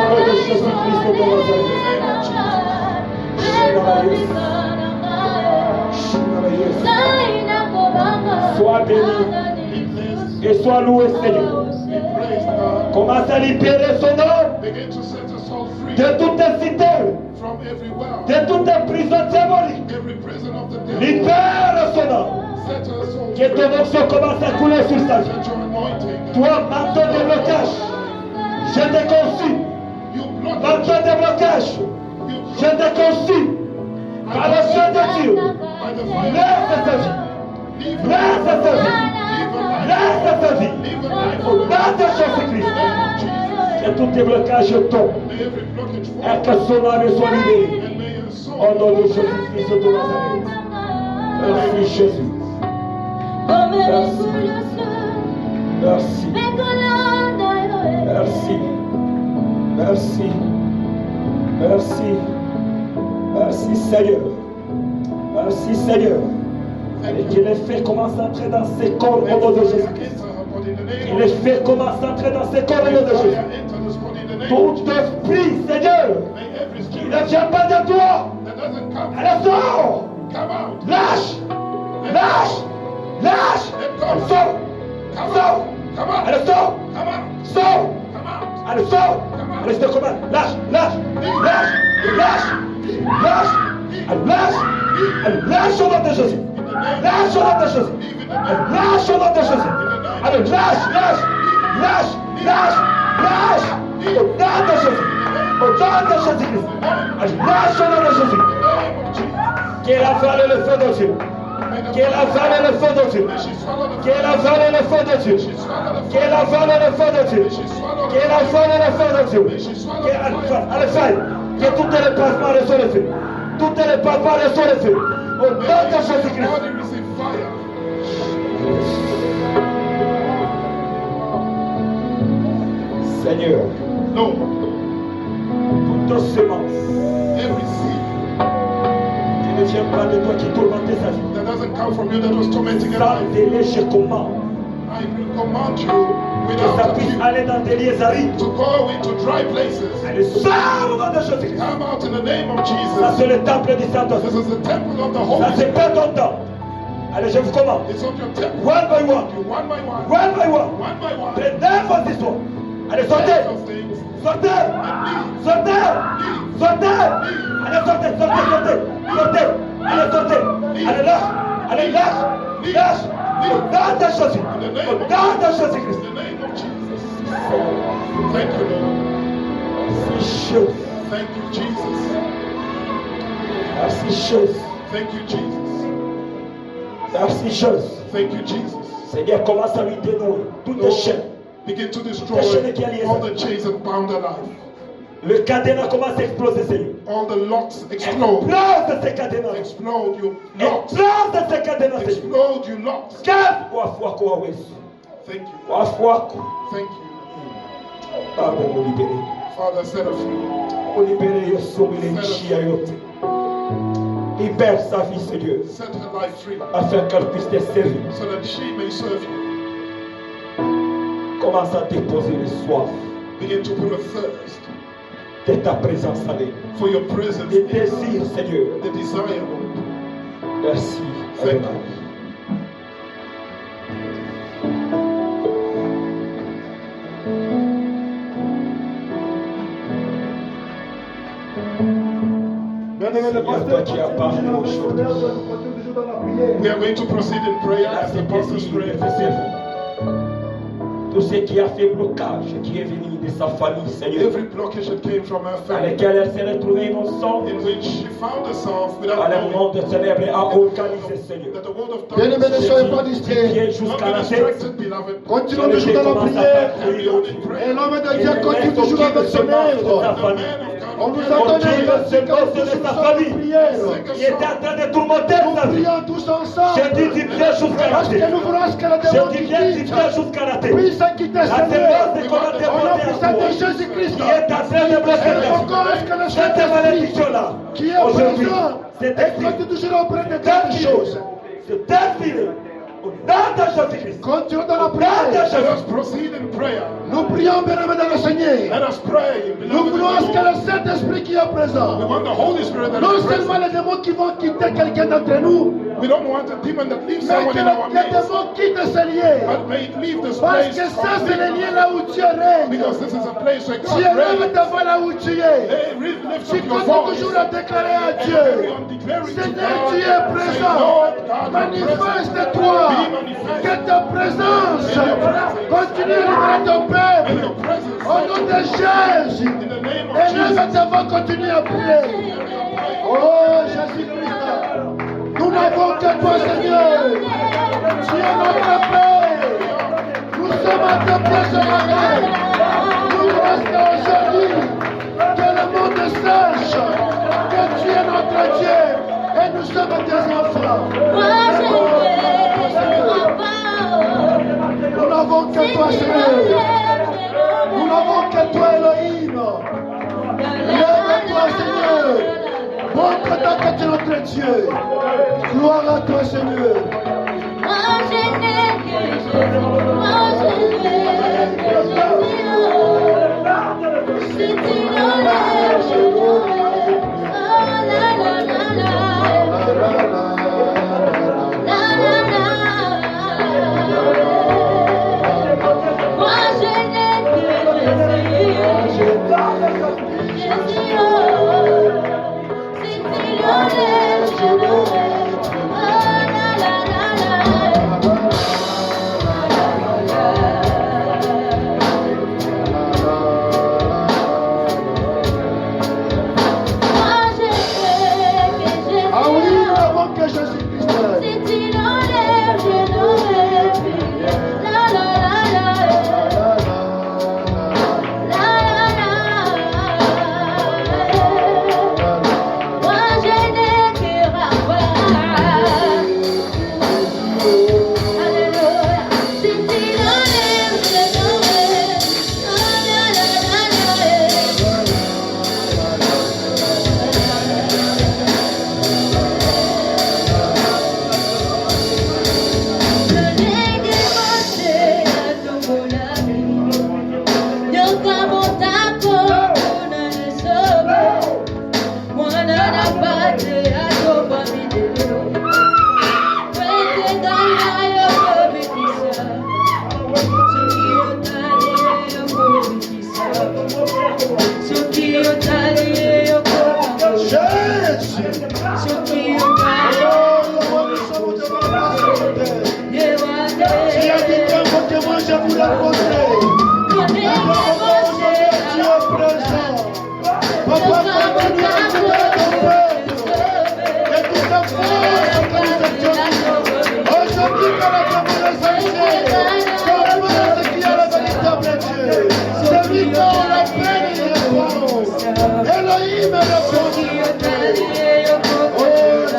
nom de Jésus-Christ de Nazareth. Sois béni et sois loué, Seigneur. Praise God. Commence à libérer son nom Begin to set us all free de toute cité, from every well, de toute prison diabolique. every prison of the devil. Libère son nom. Set us all Que ton free. onction commence à couler sur sa vie. Let your anointing. Toi, manteau de blocage, je te conçus. You block Manteau de blocage, You je te conçus. Par le sang de Dieu, by the fire. laisse ta vie. Live a Laisse ta vie. life. Laisse ta vie. Live a life. Au nom de Jésus-Christ. Que tous tes blocages tombent. May every blockage Et fall. que son âme soit libérée. And may your soul. Au nom de Jésus-Christ de Nazareth. Merci Jésus. Merci. Merci. Merci. Merci. Merci Seigneur. Merci Seigneur. Et que les faits commencent à entrer dans ces corps au nom de Jésus-Christ. Que les faits commencent à entrer dans ces corps au nom de Jésus. Tout esprit, Seigneur, qui ne vient pas de toi, elle sort. Lâche. Lâche. Lâche. Elle sort. Sort. Elle sort. Sort. Elle sort. Elle se commande. Lâche. Lâche. Lâche. Lâche. Lâche. Elle lâche. Elle lâche au nom de Jésus. Lâche au nom de Jésus. Elle lâche au nom de Jésus. Elle lâche. Lâche. Lâche. Lâche. Lâche. Au nom de Jésus. Au nom de Jésus-Christ. Elle lâche au nom de Jésus. Qu'elle avale le feu de Dieu. Qu'elle avale le feu de Dieu. Qu'elle avale le feu de Dieu. Qu'elle avale le feu de Dieu. Qu'elle avale le feu de Dieu. Qu'elle faille. Que toutes les passements reçoivent le feu. Toutes les passements reçoivent le feu. Au nom de Jésus-Christ. Seigneur, No, toute semence every seed qui ne vient pas de toi, qui tourmente sa vie, that doesn't come from you that was tormenting your sans life, délai, je commande I command you que ça without puisse appeal aller dans des lieux arides. to go into dry places. Elle sort au nom de Jésus-Christ. Come out in the name of Ça, Jesus. c'est le temple du Saint-Esprit. This is the temple of the Ça, Holy c'est Spirit. pas ton temps. Allez, je vous commande. It's on your temple. One by one. You one by one. One by one. One by one. Prenez vos histoires. Allez, sortez. Of things. Sortez. And leave. Sortez. Sortez. Allez, sortez, sortez, sortez. Sortez. Allez, sortez. Allez, lâche. Allez, lâche. Lâche. Au nom de Jésus. Au nom de Jésus-Christ. In the name of Jesus. Thank you, Lord. Merci, Jésus. Thank you, Jesus. Merci, Jésus. Thank you, Jesus. Merci, Jésus. Thank you, Jesus. Seigneur, commence à lui dénouer toutes les chaînes. Begin to destroy all the chains that bound her life. Le cadenas commence à exploser, Seigneur. All the locks explode. Explose de ces cadenas. Explode, you locks. Explose de ces cadenas, Seigneur. Explode, you locks. Quel fois quoi, oui. Thank you. Fois. Thank you. Pardon, on libéré. Father, set her free. On libéré, yo somme les chia yote. Libère sa vie, Seigneur, Set her life free afin qu'elle puisse te servir. so that she may serve you. Commence à déposer le soif Begin to put a thirst de ta présence à lui. for your presence. Des désirs, Seigneur. The desire, Lord. Merci. Thank Adonai. you. Seigneur, toi qui as parlé aujourd'hui. We are going to proceed in prayer as the pastors pray. Tout ce qui a fait blocage, qui est venu de sa famille, Seigneur, Every blockage that came from her à family, laquelle elle s'est retrouvée innocente, in which she found herself without à le knowing monde ténèbres a organisé, Seigneur. that the world of Bien-aimés, ne darkness soyez pas Qui distraits. est jusqu'à la tête. distracted, beloved. Continuons toujours dans la prière. Carry on in prayer. Et l'homme de Dieu continue toujours avec son œuvre. On nous a donné un verset quand nous sommes en prière. Qui était en train de tourmenter Nous sa vie. prions tous ensemble. Je dis bien jusqu'à la Parce tête. que nous voulons ce que le Je démon dis qui bien quitte. jusqu'à la tête. Puisse quitter La Seigneur. sémence de comment Au nom déposer puissant à de toi. Jésus-Christ. Qui est en train de bloquer ta Encore est-ce que le vie. Cette Saint-Esprit malédiction-là, qui est aujourd'hui, présent c'est et continue toujours auprès de quelque chose. c'est terminé. Data Jésus-Christ. Continuons dans la Data prière. Let Jésus. us proceed in prayer. Nous prions, bien-aimés dans le Seigneur. Let us pray. Nous beloved voulons in the que Lord. le Saint-Esprit qui est We présent, want the Holy Spirit that non is seulement present. les démons qui vont quitter quelqu'un d'entre nous, We don't want a demon that leaves mais someone que in our les midst. démons quittent ce lieu. But may it leave this Parce place que ça, c'est le lieu completely. là où Dieu règne. Because this is a place where Tu God élèves reigns. ta voix là où tu es. Hey, lift Tu up your continues voice. toujours à déclarer à Carry Dieu. on declaring to Seigneur, God. tu es Say, présent. Lord God, you're present. Manifeste-toi. Be manifested. Que ta présence continue à libérer ton In peuple. your presence. Au nom de Jésus. In the name of Élève Jesus. ta voix, continue à prier. Oh Jésus-Christ. Nous n'avons que toi, Seigneur. Tu es notre paix. Nous sommes à tes pieds ce matin. Nous restons aujourd'hui. Que le monde sache que tu es notre Dieu et nous sommes tes enfants. Nous n'avons que toi, Seigneur. Nous n'avons que toi, Elohim. Lève-toi, Seigneur. Montre-toi que tu es notre Dieu. Gloire à toi, Seigneur. Ah oui, nous n'avons que Jésus-Christ. Jésus. Oh, nous sommes devant la Sainte. Tu as dit que moi je vous l'ai posé. Tu es présent. Papa, continue à libérer ton peuple. Et tout ta force que nous étions. Aujourd'hui, que la demande est comprends ce qui est le véritable Dieu. Celui qui a la peine et réponse. Elohim est répondu. Oh,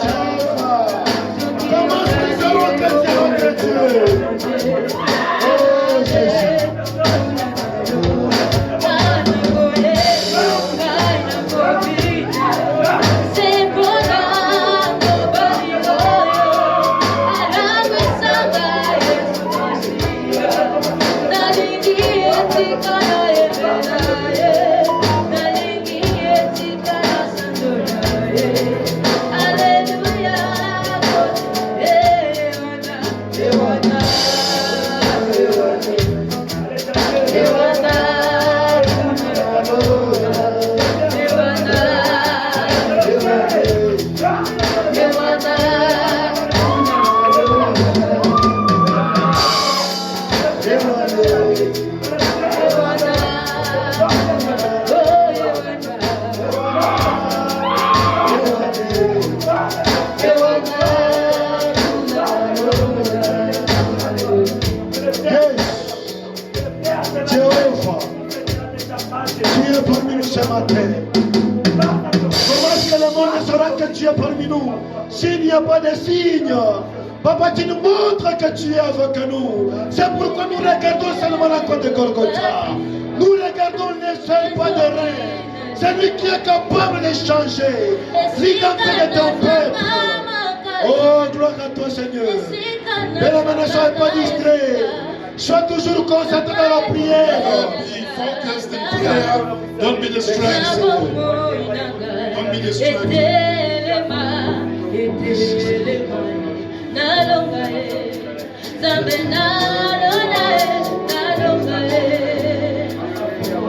Jéhovah. Comment nous savons que tu es notre Dieu? Oh, Jésus. Jéhovah, tu es parmi nous ce matin. Comment est-ce que le monde saura que tu es parmi nous s'il n'y a pas de signe? Papa, tu nous montres que tu es avec nous. C'est pourquoi nous regardons seulement la croix de Golgotha. Nous regardons les seuls pas de rein. C'est lui qui est capable de changer l'identité de ton peuple. Oh, gloire à toi, Seigneur. Mais la ne sois pas distrait. Sois toujours concentré dans la prière. Be focused in prayer. Don't be distracted. Don't be distracted.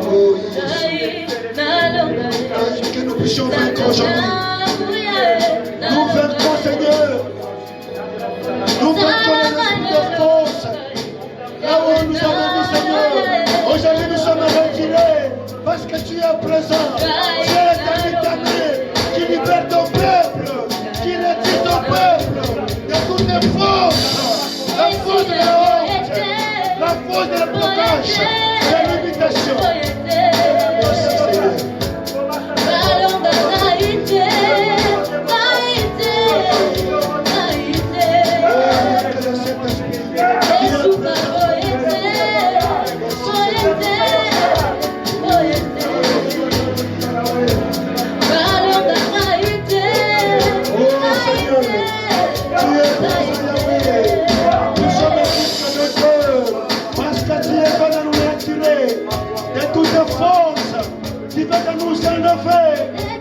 Oh, yes. Que nous puissions vaincre aujourd'hui. Nous vaincrons, Seigneur. Nous vaincrons l'esprit de force. Là où nous avons mis, Seigneur. Aujourd'hui, nous sommes retirés parce que tu es présent. Tu es l'éternel qui libère ton peuple, qui retire ton peuple de toutes les forces. La force de la honte, la force de la blocage, de l'imitation. Merci, Seigneur. Qui veut que nous enlever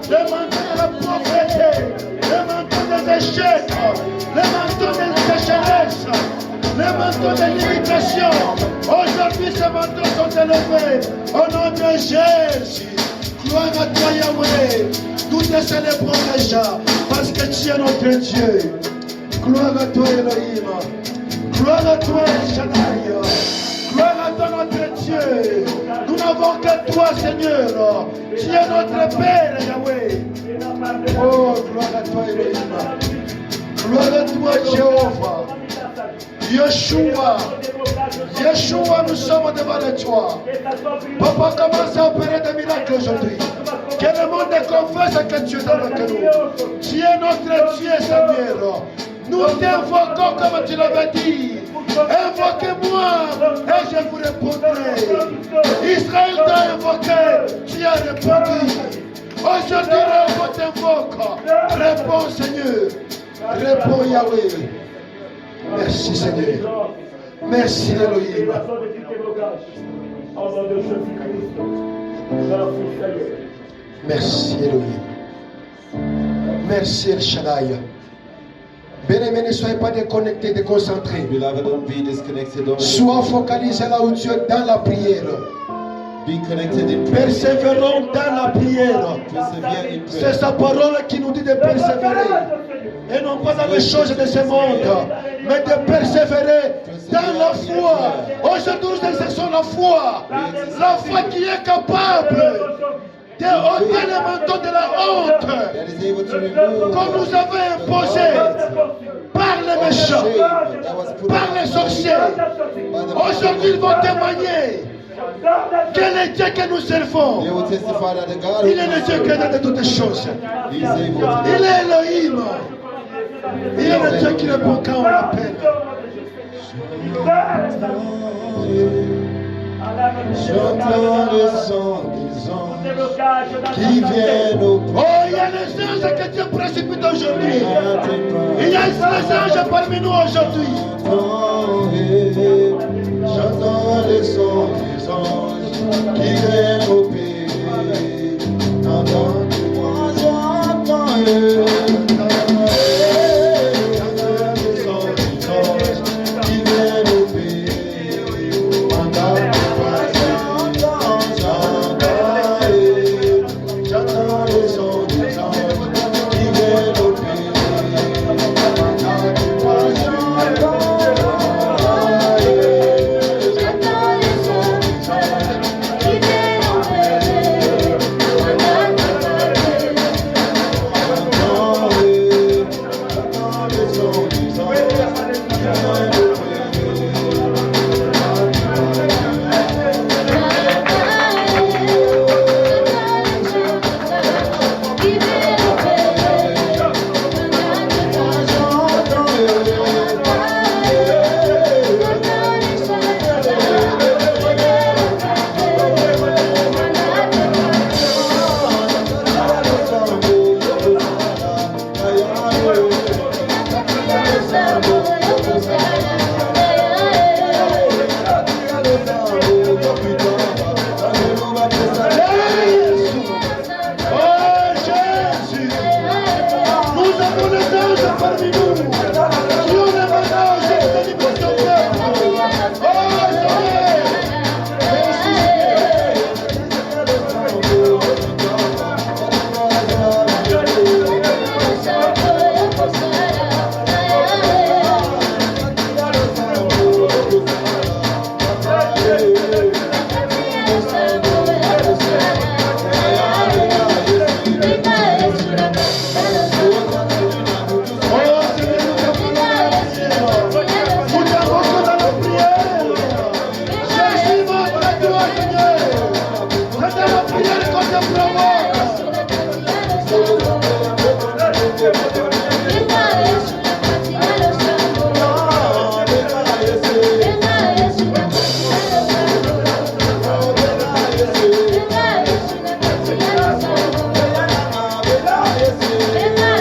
le manteau de la pauvreté, le manteau des échecs, le manteau des sécheresses, le manteau de l'imitation. Aujourd'hui, ces manteaux sont élevés au nom de Jésus. Gloire à toi, Yahweh. Nous te célébrons déjà parce que tu es notre Dieu. Gloire à toi, Elohim. Gloire à toi, El Shaddai. Gloire à toi, notre Dieu. Nous n'avons que toi, Seigneur. Tu es notre Père, Yahweh. Oh, gloire à toi, Elohim. Gloire à toi, Jéhovah. Yeshua. Yeshua, nous sommes devant toi. Papa, commence à opérer des miracles aujourd'hui. Que le monde confesse que tu es avec nous. Tu es notre Dieu, Seigneur. Nous t'invoquons comme tu l'avais dit. Invoquez-moi et je vous répondrai. Israël t'a invoqué, tu as répondu. Aujourd'hui, on t'invoque. Réponds, Seigneur. Réponds, Yahweh. Merci, Seigneur. Merci, Elohim. Merci, Elohim. Merci, El Shaddai. Bien-aimé, ne soyez pas déconnectés, déconcentrés. Beloved, don't be disconnected. Don't Sois focalisé là où tu es dans la prière. be connected in prayer. Persévérons dans la prière. Persevere in C'est prayer. sa parole qui nous dit de persévérer. Et non pas dans les choses de ce monde, mais de persévérer dans la foi. Aujourd'hui, nous exerçons la foi. La foi qui est capable de ôter le manteau de la honte That is able to remove qu'on nous avait imposé par les méchants, par les sorciers. Aujourd'hui, ils vont témoigner que le Dieu que nous servons, They will testify that the God il est le Dieu qui est de toutes choses. He is able to Il est Elohim. Il est le Dieu qui répond quand on l'appelle. J'entends le son des anges qui viennent au Oh, il y a les anges que Dieu précipite aujourd'hui. Il y a les anges parmi nous aujourd'hui. J'entends le son des anges qui viennent au pays. Entends-moi, j'entends le qui viennent au pays. J'entends le son des anges qui viennent au pays. ton étage parmi nous. Qui on est maintenant, je te dis pour ton peuple. Oh, Seigneur. Amen.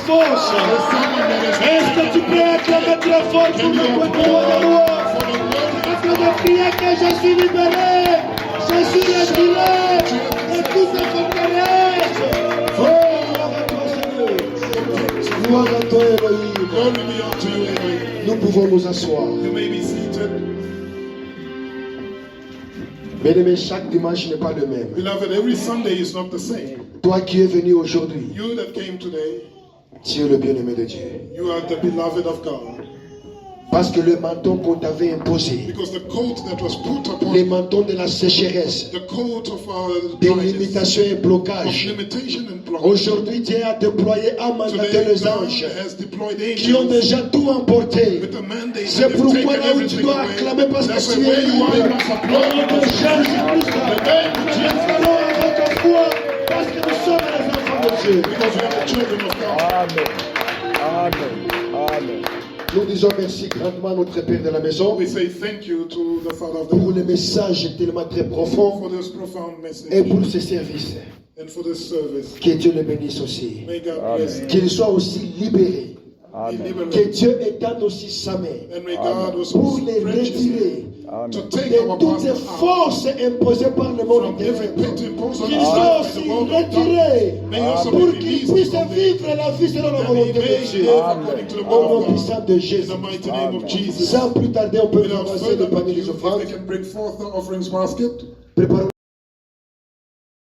force. Est-ce que tu peux acclamer très fort pour le peuple roi? Est-ce que tu crier que je suis libéré? Je suis retiré de toute cette forteresse. Gloire à toi, Elohim. Glory be unto you, Elohim. Nous pouvons nous asseoir. You may be seated. Bien-aimé, chaque dimanche n'est pas le même. Beloved, every Sunday is not the same. Toi qui es venu aujourd'hui, You that came today, tu es le bien-aimé de Dieu. you are the beloved of God. Parce que le menton qu'on t'avait imposé, Because the coat that was put upon les you, mentons de la sécheresse, the coat of our des dryness, limitations et of blocages, limitation and block. aujourd'hui Dieu a déployé, a mandaté Today, les God anges has deployed qui ont angels déjà tout emporté. with a mandate. C'est and they've pourquoi taken là où tu everything dois away. acclamer parce que That's tu why es where you are, you libre. must Au applaud. nom de Jésus-Christ, nous allons avec foi parce que nous sommes les enfants de Dieu. Because we are the children of God. Nous disons merci grandement à notre Père de la maison We say thank you to the Father of the pour house le message tellement très profond for this profound et message pour ce service. and for this service. Que Dieu le bénisse aussi. May God bless you. Qu'il soit aussi libéré. Be liberated. Que Dieu étende aussi sa main And may God also pour les stretch his retirer hand to take de our toutes les past out forces imposées par le monde from every intérieur. pit imposed on Qu'ils us soient by the aussi world of God. retirés May also pour be qu'ils released puissent from vivre la vie selon la that he volonté de may Dieu. live according to the Au nom will of puissant God. de In Jésus. the mighty name of Jesus. Sans plus tarder, on peut Without avancer further le panier ado, des if offrandes. they can bring forth the offerings basket. Préparons